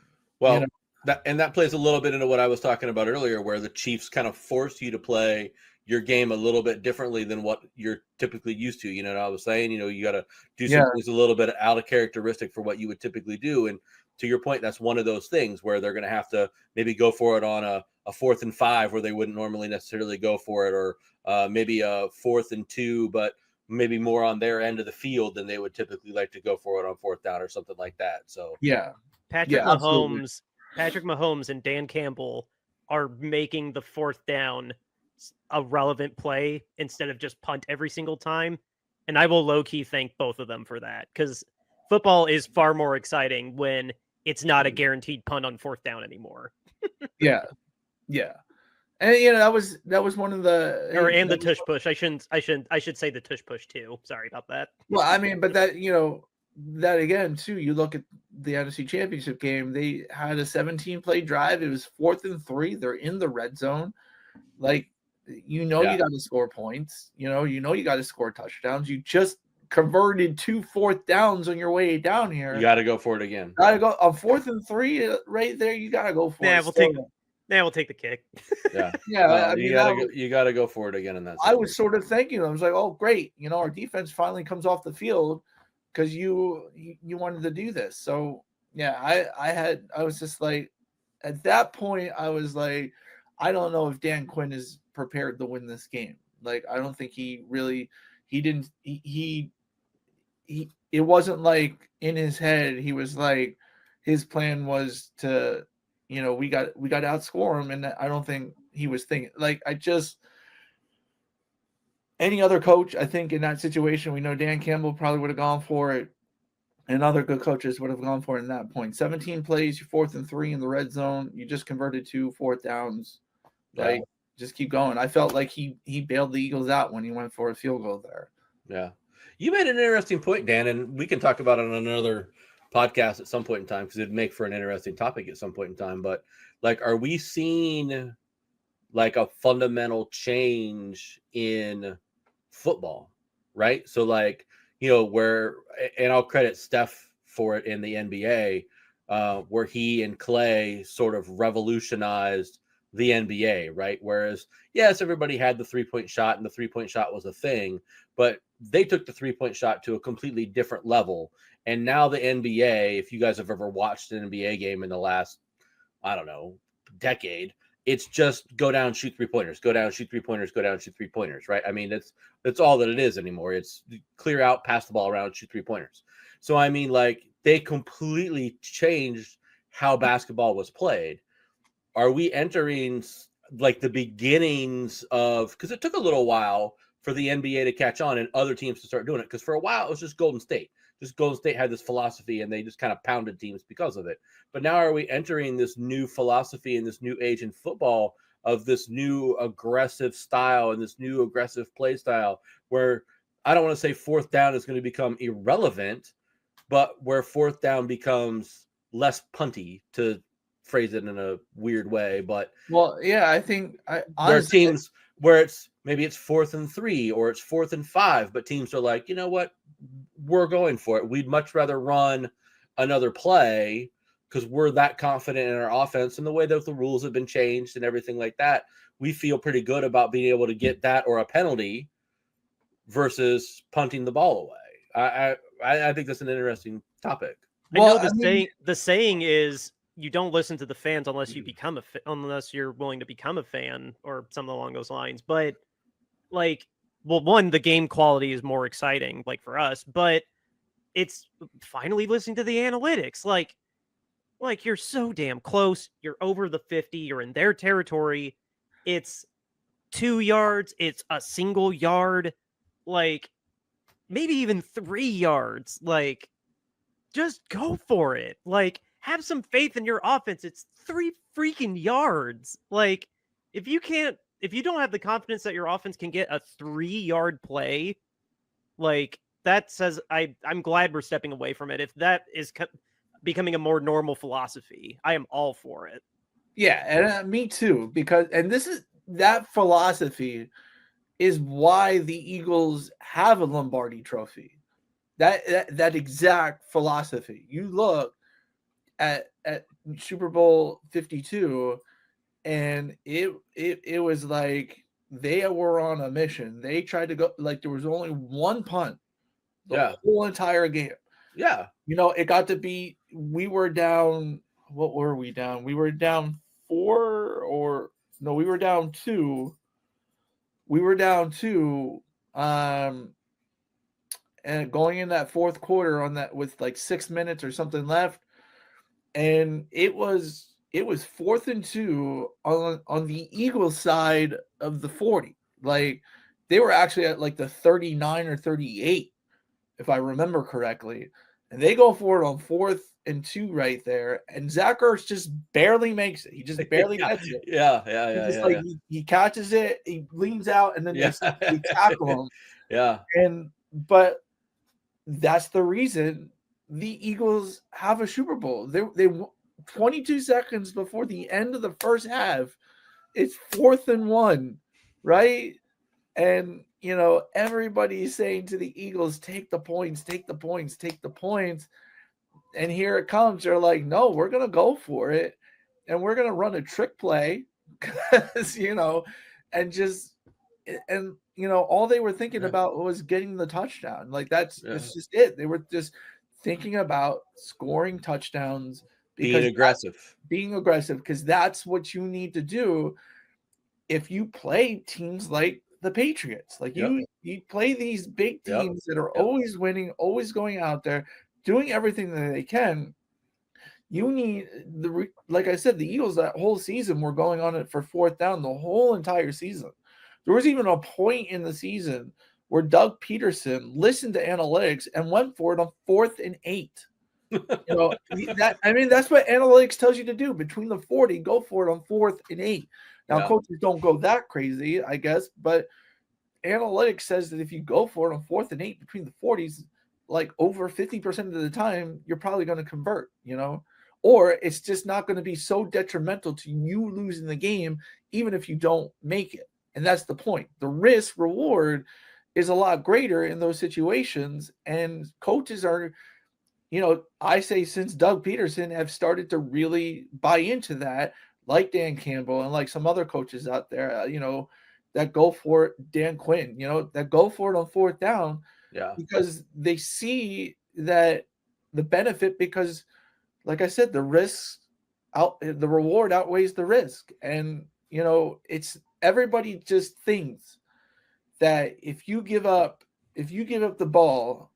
that plays a little bit into what I was talking about earlier, where the Chiefs kind of force you to play your game a little bit differently than what you're typically used to. You know what I was saying? You got to do some things a little bit out of characteristic for what you would typically do. And to your point, that's one of those things where they're going to have to maybe go for it on a 4th and 5 where they wouldn't normally necessarily go for it, or maybe a 4th and 2, but maybe more on their end of the field than they would typically like to go for it on 4th down or something like that. So Patrick Mahomes and Dan Campbell are making the 4th down a relevant play instead of just punt every single time. And I will low-key thank both of them for that, because football is far more exciting when it's not a guaranteed punt on 4th down anymore. Yeah. And that was one of the the tush push. I should say the tush push too. Sorry about that. Well, I mean, but that that again too, you look at the NFC Championship game, they had a 17-play drive. It was 4th and 3. They're in the red zone. Like, you got to score points. You got to score touchdowns. You just converted 2 4th downs on your way down here. You got to go for it again. Got to go on 4th and 3 right there. You got to go for it. We'll take the kick. You got to go for it again in that situation. I was sort of thinking, I was like, oh, great. Our defense finally comes off the field because you wanted to do this. So, I was just like, at that point, I was like, I don't know if Dan Quinn is prepared to win this game. Like, I don't think it wasn't like in his head, he was like, his plan was to, we got to outscore him. And I don't think he was thinking, like, any other coach, I think in that situation, we know Dan Campbell probably would have gone for it, and other good coaches would have gone for it in that point. 17 plays, you're 4th and 3 in the red zone. You just converted 2 4th downs. Like, just keep going. I felt like he bailed the Eagles out when he went for a field goal there. Yeah. You made an interesting point, Dan, and we can talk about it on another podcast at some point in time, because it'd make for an interesting topic at some point in time. But, like, are we seeing like a fundamental change in football, right? So, like, where, and I'll credit Steph for it in the NBA, where he and Clay sort of revolutionized the NBA, right? Whereas, yes, everybody had the 3-point shot, and the 3-point shot was a thing, but they took the 3-point shot to a completely different level. And now the NBA, if you guys have ever watched an NBA game in the last, I don't know, decade, it's just go down, shoot 3-pointers, go down, shoot 3-pointers, go down, shoot 3-pointers, right? I mean, that's all that it is anymore. It's clear out, pass the ball around, shoot 3-pointers. So, I mean, like, they completely changed how basketball was played. Are we entering like the beginnings of, because it took a little while for the NBA to catch on and other teams to start doing it, because for a while it was just Golden State. Just Golden State had this philosophy and they just kind of pounded teams because of it. But now are we entering this new philosophy and this new age in football of this new aggressive style and this new aggressive play style, where I don't want to say 4th down is going to become irrelevant, but where 4th down becomes less punty, to phrase it in a weird way. But I think there are teams where it's 4th and 3 or it's 4th and 5, but teams are like, you know what, we're going for it. We'd much rather run another play because we're that confident in our offense, and the way that the rules have been changed and everything like that, we feel pretty good about being able to get that or a penalty versus punting the ball away. I think that's an interesting topic. The saying is, you don't listen to the fans unless you become unless you're willing to become a fan or something along those lines. But, like, well, one, the game quality is more exciting, like, for us, but it's finally listening to the analytics. Like you're so damn close. You're over the 50. You're in their territory. It's 2 yards. It's a single yard. Like, maybe even 3 yards. Like, just go for it. Like, have some faith in your offense. It's 3 freaking yards. Like, if you don't have the confidence that your offense can get a 3-yard play, like, that says I'm glad we're stepping away from it. If that is becoming a more normal philosophy, I am all for it. Yeah, and me too, because this is that philosophy is why the Eagles have a Lombardi trophy. That exact philosophy. You look at Super Bowl 52, and it was like they were on a mission. They tried to go, like, there was only one punt the whole entire game. Yeah. You know, it got to be, we were down, what were we down? We were down 4, or no, we were down 2. We were down 2. And going in that fourth quarter on that with like 6 minutes or something left, and it was 4th and 2 on the Eagles side of the 40. Like, they were actually at like the 39 or 38, if I remember correctly. And they go for it on 4th and 2 right there, and Zach Ertz just barely makes it. He just barely gets it. Yeah. He catches it, he leans out, and then they tackle him. Yeah. But that's the reason the Eagles have a Super Bowl. They 22 seconds before the end of the first half, it's 4th and 1, right? And, you know, everybody's saying to the Eagles, take the points, take the points, take the points. And here it comes. They're like, no, we're going to go for it. And we're going to run a trick play because, you know, and you know, all they were thinking about was getting the touchdown. Like, that's just it. They were just thinking about scoring touchdowns, being aggressive, because that's what you need to do if you play teams like the Patriots. Like, you play these big teams that are always winning, always going out there, doing everything that they can. You need like I said, the Eagles that whole season were going on it for 4th down the whole entire season. There was even a point in the season where Doug Peterson listened to analytics and went for it on 4th and 8. You know, that's what analytics tells you to do. Between the 40, go for it on 4th and 8. Now, coaches don't go that crazy, I guess, but analytics says that if you go for it on 4th and 8 between the 40s, like over 50% of the time, you're probably going to convert, you know, or it's just not going to be so detrimental to you losing the game, even if you don't make it. And that's the point. The risk reward is a lot greater in those situations. And coaches are, you know, I say since Doug Peterson have started to really buy into that, like Dan Campbell and like some other coaches out there, you know, that go for it, Dan Quinn, you know, that go for it on 4th down. Yeah. Because they see that the benefit, because like I said, the reward outweighs the risk. And, you know, it's everybody just thinks that if you give up the ball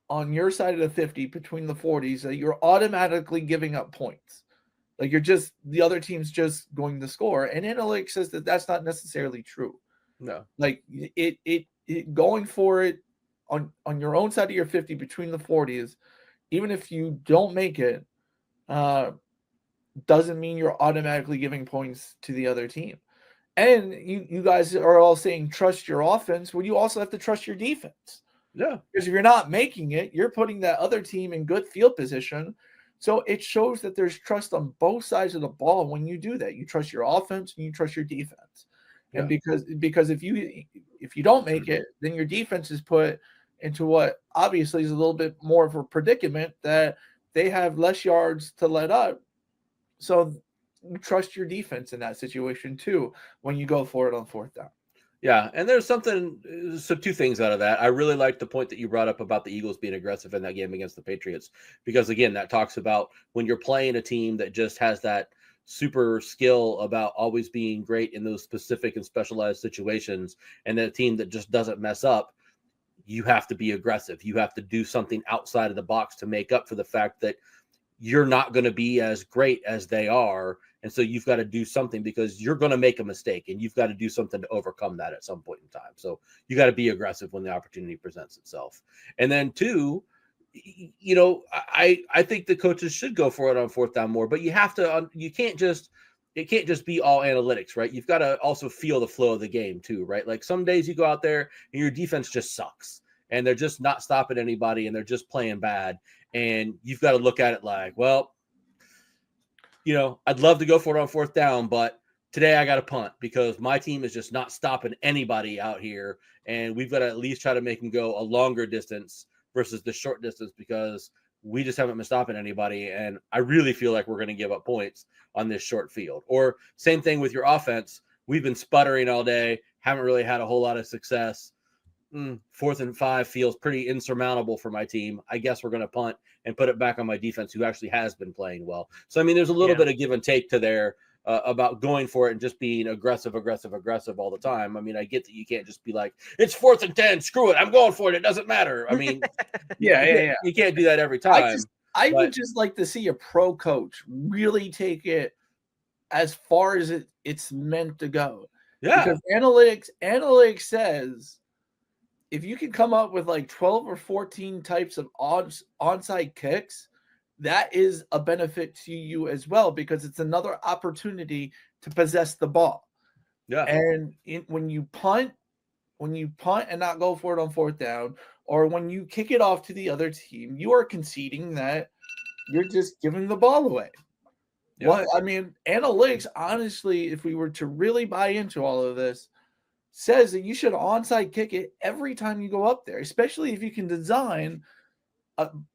on your side of the 50 between the 40s, that you're automatically giving up points. Like, you're just, the other team's just going to score. And analytics says that that's not necessarily true. No. Like, it going for it on your own side of your 50 between the 40s, even if you don't make it, doesn't mean you're automatically giving points to the other team. And you guys are all saying trust your offense. Well, you also have to trust your defense. Yeah. Because if you're not making it, you're putting that other team in good field position. So it shows that there's trust on both sides of the ball when you do that. You trust your offense and you trust your defense. Yeah. And because if you don't make it, then your defense is put into what obviously is a little bit more of a predicament that they have less yards to let up. So you trust your defense in that situation too when you go for it on 4th down. Yeah, and there's two things out of that. I really like the point that you brought up about the Eagles being aggressive in that game against the Patriots, because again, that talks about when you're playing a team that just has that super skill about always being great in those specific and specialized situations, and a team that just doesn't mess up, you have to be aggressive. You have to do something outside of the box to make up for the fact that you're not going to be as great as they are. And so you've got to do something, because you're going to make a mistake and you've got to do something to overcome that at some point in time. So you got to be aggressive when the opportunity presents itself. And then 2, you know, I think the coaches should go for it on 4th down more, but you have to, it can't just be all analytics, right? You've got to also feel the flow of the game too, right? Like some days you go out there and your defense just sucks and they're just not stopping anybody and they're just playing bad. And you've got to look at it like, well, you know, I'd love to go for it on 4th down, but today I got to punt because my team is just not stopping anybody out here, and we've got to at least try to make them go a longer distance versus the short distance because we just haven't been stopping anybody, and I really feel like we're going to give up points on this short field. Or same thing with your offense. We've been sputtering all day, haven't really had a whole lot of success. 4th and 5 feels pretty insurmountable for my team. I guess we're going to punt and put it back on my defense, who actually has been playing well. So, I mean, there's a little bit of give and take to there about going for it and just being aggressive all the time. I mean, I get that you can't just be like, it's 4th and 10, screw it, I'm going for it, it doesn't matter. I mean, you can't do that every time. I would just like to see a pro coach really take it as far as it's meant to go. Yeah. Because analytics says if you can come up with like 12 or 14 types of onside kicks, that is a benefit to you as well, because it's another opportunity to possess the ball. Yeah. And when you punt and not go for it on 4th down, or when you kick it off to the other team, you are conceding that you're just giving the ball away. Yeah. Well, I mean, analytics, honestly, if we were to really buy into all of this, says that you should onside kick it every time you go up there, especially if you can design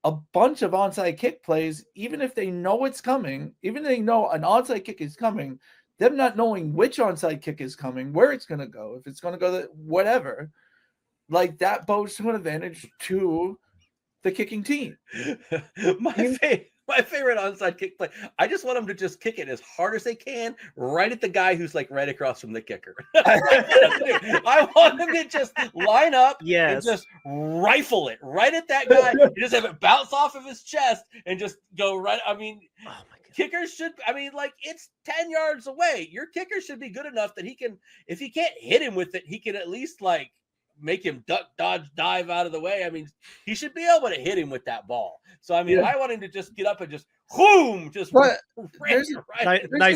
a bunch of onside kick plays, even if they know it's coming, even if they know an onside kick is coming, them not knowing which onside kick is coming, where it's going to go, if it's going to go whatever, like that bodes to an advantage to the kicking team. My favorite onside kick play. I just want them to just kick it as hard as they can, right at the guy who's like right across from the kicker. I want them to just line up and just rifle it right at that guy. And just have it bounce off of his chest and just go right. I mean, kickers should. I mean, like it's 10 yards away. Your kicker should be good enough that he can. If he can't hit him with it, he can at least like make him duck, dodge, dive out of the way. I mean, he should be able to hit him with that ball. So, I mean, I want him to just get up and just boom, just nice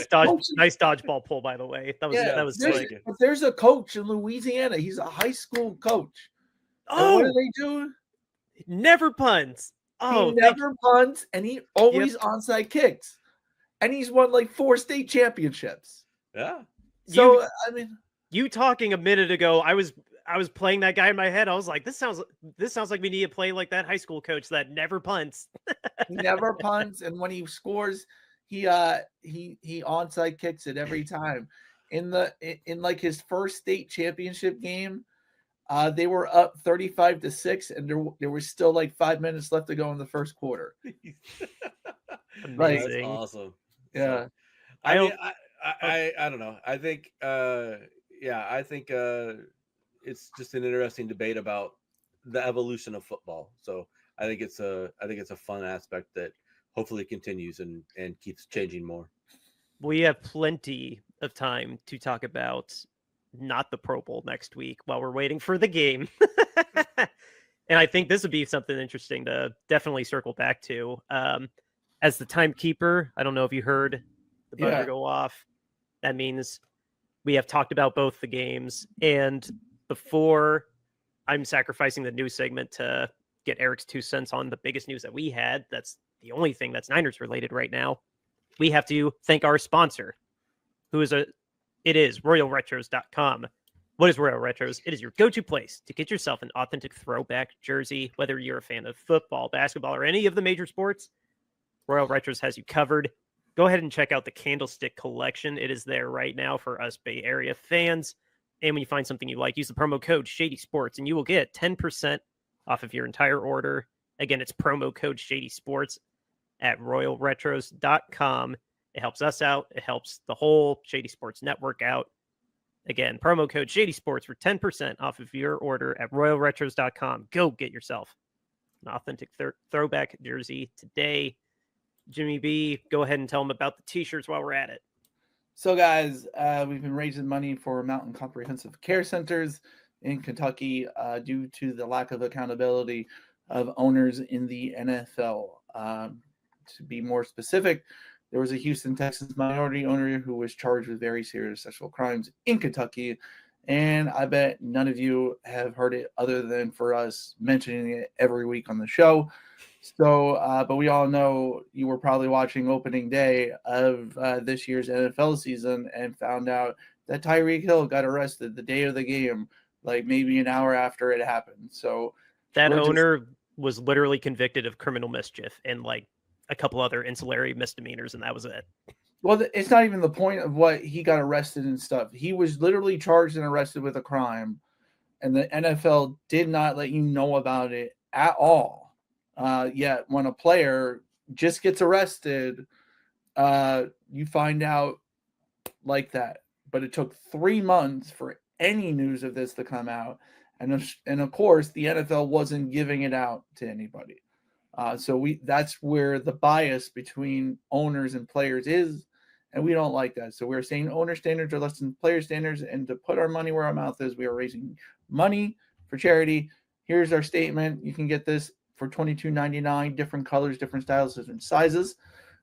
dodgeball pull, by the way. That was sick. But there's a coach in Louisiana. He's a high school coach. Oh, and what do they do? Never punts. Oh, he never punts, and he always onside kicks. And he's won like 4 state championships. Yeah. So I mean, you talking a minute ago, I was playing that guy in my head. I was like, this sounds like we need to play like that high school coach that never punts. He never punts, and when he scores, he onside kicks it every time. In like his first state championship game, they were up 35-6, and there was still like 5 minutes left to go in the first quarter. Amazing. That's awesome. Yeah. So, I don't know. I think I think it's just an interesting debate about the evolution of football. So I think it's a fun aspect that hopefully continues and keeps changing more. We have plenty of time to talk about not the Pro Bowl next week while we're waiting for the game. And I think this would be something interesting to definitely circle back to. As the timekeeper, I don't know if you heard the buzzer go off. That means we have talked about both the games, and before I'm sacrificing the news segment to get Eric's 2 cents on the biggest news that we had, that's the only thing that's Niners related right now, we have to thank our sponsor, it is RoyalRetros.com. What is Royal Retros? It is your go-to place to get yourself an authentic throwback jersey, whether you're a fan of football, basketball, or any of the major sports. Royal Retros has you covered. Go ahead and check out the Candlestick collection. It is there right now for us Bay Area fans. And when you find something you like, use the promo code Shady Sports, and you will get 10% off of your entire order. Again, it's promo code Shady Sports at RoyalRetros.com. It helps us out. It helps the whole Shady Sports Network out. Again, promo code Shady Sports for 10% off of your order at RoyalRetros.com. Go get yourself an authentic throwback jersey today. Jimmy B, go ahead and tell them about the t-shirts while we're at it. So, guys, we've been raising money for Mountain Comprehensive Care Centers in Kentucky due to the lack of accountability of owners in the NFL. To be more specific, there was a Houston Texans minority owner who was charged with very serious sexual crimes in Kentucky, And I bet none of you have heard it other than for us mentioning it every week on the show. So, but we all know you were probably watching opening day of this year's NFL season and found out that Tyreek Hill got arrested the day of the game, like maybe an hour after it happened. So That we're just owner was literally convicted of criminal mischief and like a couple other ancillary misdemeanors, and that was it. well, it's not even the point of what he got arrested and stuff. He was literally charged and arrested with a crime, and the NFL did not let you know about it at all. Yet when a player just gets arrested, you find out like that. But it took 3 months for any news of this to come out, and of course the NFL wasn't giving it out to anybody. So that's where the bias between owners and players is, and we don't like that. So we're saying owner standards are less than player standards, and to put our money where our mouth is, we are raising money for charity. Here's our statement. You can get this for $22.99, different colors, different styles, different sizes.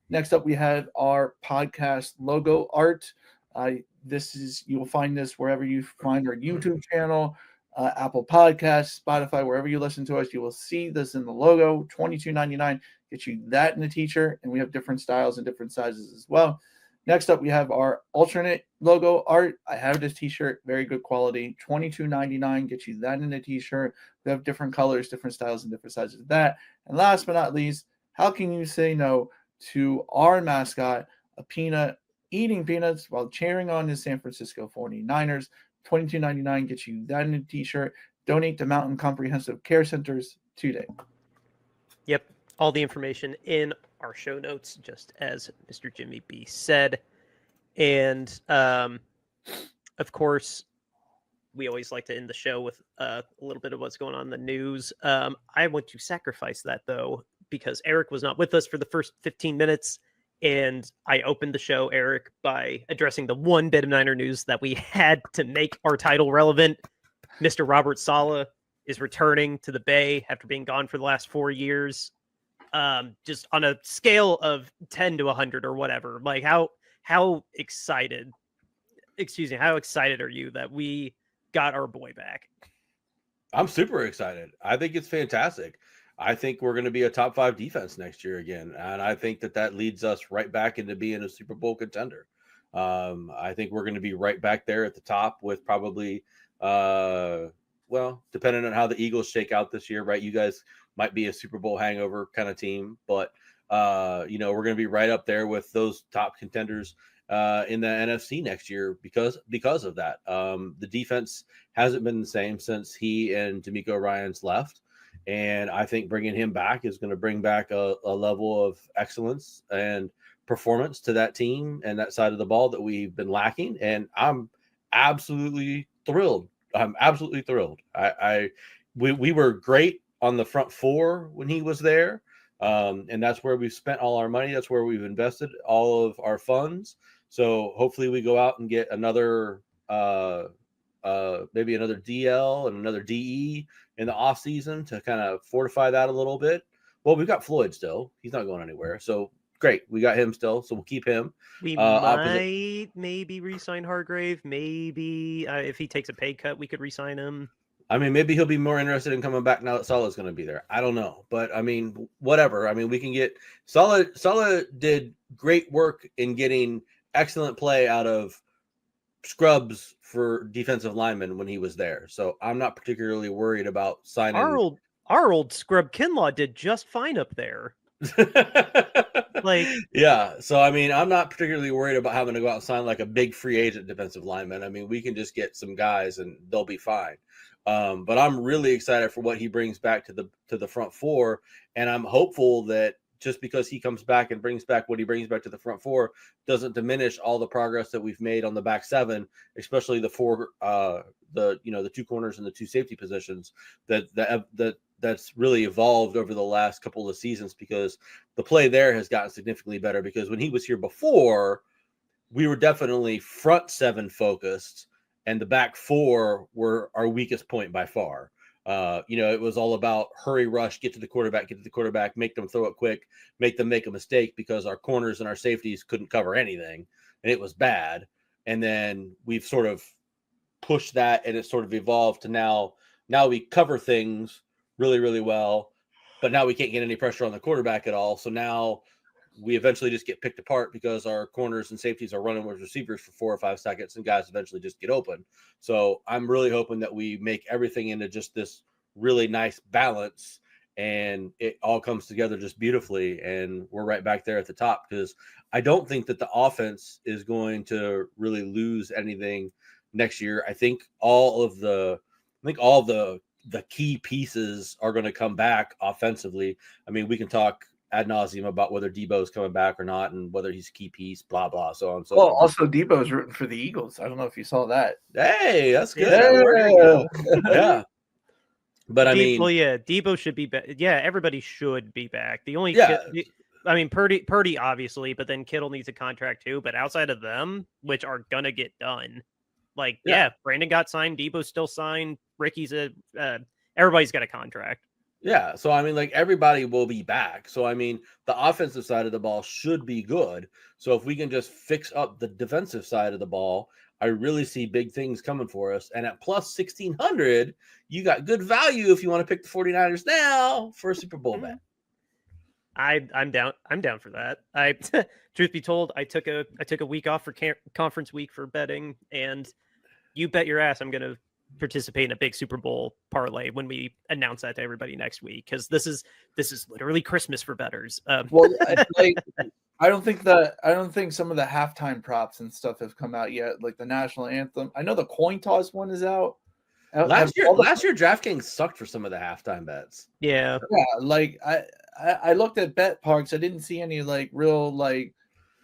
Next up, we have our podcast logo art. You will find this wherever you find our YouTube channel, Apple Podcasts, Spotify, wherever you listen to us. You will see this in the logo. $22.99 gets you that in the t-shirt, and we have different styles and different sizes as well. Next up, we have our alternate logo art. I have this t-shirt, very good quality. $22.99 gets you that in the t-shirt. We have different colors, different styles, and different sizes of that. And last but not least, how can you say no to our mascot, a peanut, eating peanuts while cheering on the San Francisco 49ers? $22.99 gets you that in a t-shirt. Donate to Mountain Comprehensive Care Centers today. Yep. All the information in our show notes, just as Mr. Jimmy B said. And of course, we always like to end the show with a little bit of what's going on in the news. I want to sacrifice that, though, because Eric was not with us for the first 15 minutes. And I opened the show, Eric, by addressing the one bit of Niner news that we had to make our title relevant. Mr. Robert Saleh is returning to the Bay after being gone for the last 4 years. Just on a scale of 10 to 100 or whatever. Like how excited are you that we got our boy back? I'm super excited. I think it's fantastic. I think we're going to be a top 5 defense next year again. And I think that leads us right back into being a Super Bowl contender. I think we're going to be right back there at the top with probably, depending on how the Eagles shake out this year, right? You guys might be a Super Bowl hangover kind of team, but, we're going to be right up there with those top contenders in the NFC next year because of that. The defense hasn't been the same since he and D'Amico Ryans left. And I think bringing him back is going to bring back a level of excellence and performance to that team and that side of the ball that we've been lacking. And I'm absolutely thrilled. We were great on the front four when he was there. And that's where we've spent all our money. That's where we've invested all of our funds. So hopefully we go out and get another, maybe another DL and another DE in the off season to kind of fortify that a little bit. Well, we've got Floyd still. He's not going anywhere. So great. We got him still. So we'll keep him. We might maybe re-sign Hargrave. Maybe if he takes a pay cut, we could re-sign him. I mean, maybe he'll be more interested in coming back now that Saleh's going to be there. I don't know. But, I mean, whatever. I mean, we can get – Saleh did great work in getting excellent play out of scrubs for defensive linemen when he was there. So I'm not particularly worried about signing. Our old scrub Kinlaw did just fine up there. Yeah. So, I mean, I'm not particularly worried about having to go out and sign like a big free agent defensive lineman. I mean, we can just get some guys and they'll be fine. But I'm really excited for what he brings back to the front four. And I'm hopeful that just because he comes back and brings back what he brings back to the front four doesn't diminish all the progress that we've made on the back seven, especially the two corners and the two safety positions that's really evolved over the last couple of seasons, because the play there has gotten significantly better. Because when he was here before, we were definitely front seven focused, and the back four were our weakest point by far. It was all about hurry, rush, get to the quarterback, make them throw it quick, make them make a mistake, because our corners and our safeties couldn't cover anything, and it was bad. And then we've sort of pushed that, and it sort of evolved to now we cover things really, really well, but now we can't get any pressure on the quarterback at all. So now we eventually just get picked apart because our corners and safeties are running with receivers for 4 or 5 seconds, and guys eventually just get open. So I'm really hoping that we make everything into just this really nice balance, and it all comes together just beautifully, and we're right back there at the top, because I don't think that the offense is going to really lose anything next year. I think all the key pieces are going to come back offensively. I mean, we can talk ad nauseum about whether Debo's coming back or not, and whether he's a key piece, blah, blah, so on and so forth. Also Debo's rooting for the Eagles. I don't know if you saw that. Hey, that's good. Yeah. Yeah. But I mean, Debo should be back. Yeah, everybody should be back. The only I mean, Purdy obviously, but then Kittle needs a contract too. But outside of them, which are gonna get done, like Brandon got signed, Debo's still signed, Ricky's everybody's got a contract. Yeah, so I mean, like, everybody will be back. So I mean, the offensive side of the ball should be good. So if we can just fix up the defensive side of the ball, I really see big things coming for us. And at plus 1,600, you got good value if you want to pick the 49ers now for a Super Bowl bet. I'm down. I'm down for that. I truth be told, I took a week off for conference week for betting, and you bet your ass I'm going to participate in a big Super Bowl parlay when we announce that to everybody next week, because this is literally Christmas for bettors. Well, I don't think some of the halftime props and stuff have come out yet, like the national anthem. I know the coin toss one is out. Last year DraftKings sucked for some of the halftime bets. Yeah, like I looked at bet parks. I didn't see any like real like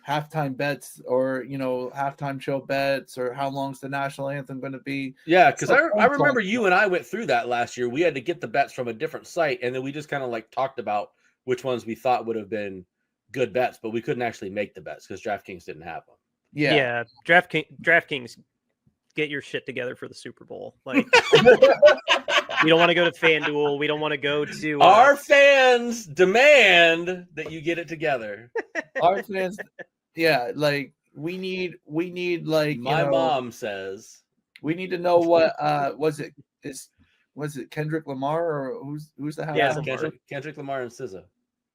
halftime bets or halftime show bets or how long's the national anthem going to be. Yeah, because I remember you and I went through that last year. We had to get the bets from a different site, and then we just kind of like talked about which ones we thought would have been good bets, but we couldn't actually make the bets because DraftKings didn't have them. Yeah. DraftKings, get your shit together for the Super Bowl. Like, we don't want to go to FanDuel. We don't want to go to our fans demand that you get it together. Our fans, like we need like my mom says we need to know what was it Kendrick Lamar or who's the house? Yeah, Kendrick Lamar and SZA.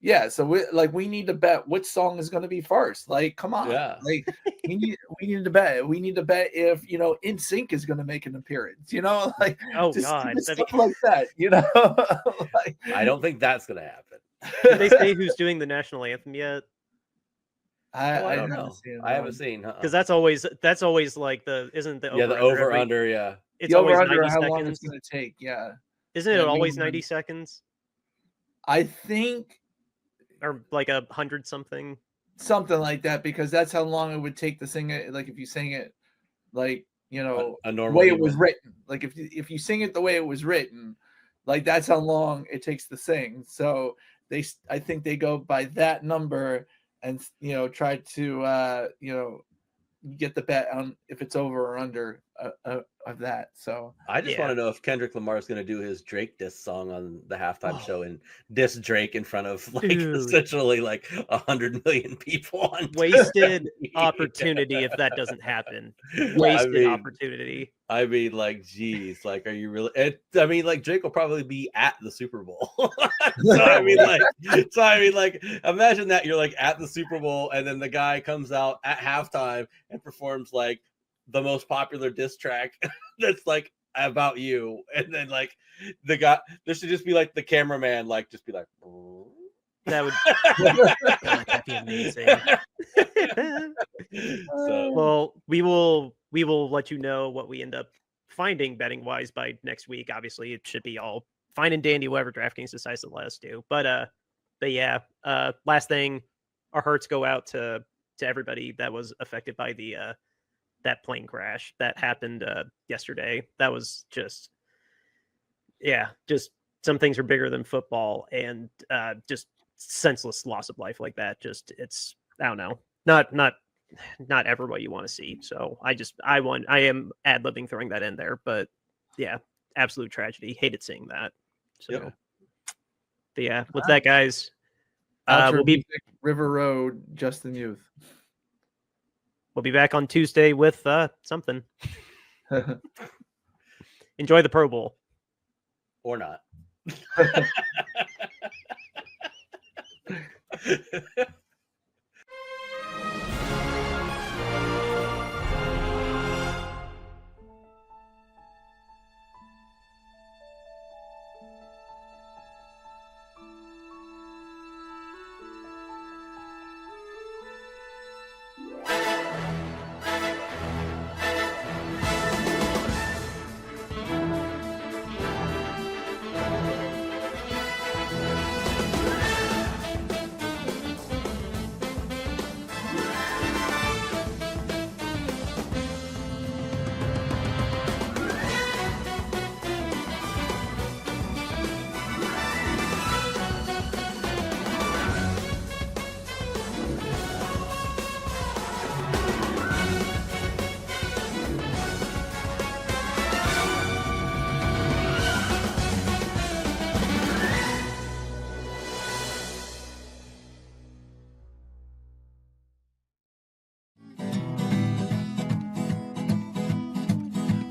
Yeah, so we need to bet which song is going to be first. Like, come on, like we need to bet. We need to bet if NSYNC is going to make an appearance. Like God, stuff like that. Like, I don't think that's going to happen. Did they say who's doing the national anthem yet? I don't know. I haven't seen because that's always like the over under. Yeah, it's the always over under 90 how seconds. long it's going to take. Yeah, isn't it always 90 seconds? I think. Or like 100 something like that, because that's how long it would take to sing it. Like if you sing it like a normal way it was written, like if you sing it the way it was written, like that's how long it takes to sing. So I think they go by that number and try to get the bet on if it's over or under of that. So I just want to know if Kendrick Lamar is going to do his Drake diss song on the halftime show and diss Drake in front of essentially like 100 million people. On wasted opportunity if that doesn't happen. Wasted opportunity. I mean, like, geez, like, are you really? I mean, like, Drake will probably be at the Super Bowl. So I mean, like, imagine that you're like at the Super Bowl, and then the guy comes out at halftime and performs like the most popular diss track that's like about you, and then like the guy, there should just be like the cameraman, like just be like, oh. That'd be amazing. So, well, we will let you know what we end up finding betting wise by next week. Obviously, it should be all fine and dandy, whatever DraftKings decides to let us do. But yeah, last thing, our hearts go out to everybody that was affected by the that plane crash that happened yesterday. That was just some things are bigger than football, and just senseless loss of life like that. Just it's, I don't know, not ever what you want to see. So I am ad-libbing throwing that in there, but yeah, absolute tragedy. Hated seeing that. So but yeah, with that, guys, we'll be River Road, Justin Youth. We'll be back on Tuesday with something. Enjoy the Pro Bowl. Or not.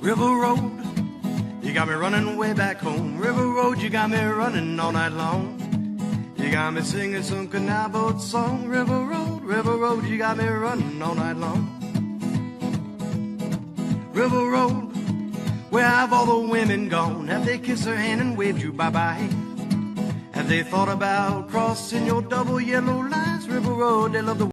River Road, you got me running way back home. River Road, you got me running all night long. You got me singing some canal boat song. River Road, you got me running all night long. River Road, where have all the women gone? Have they kissed her hand and waved you bye-bye? Have they thought about crossing your double yellow lines? River Road, they love the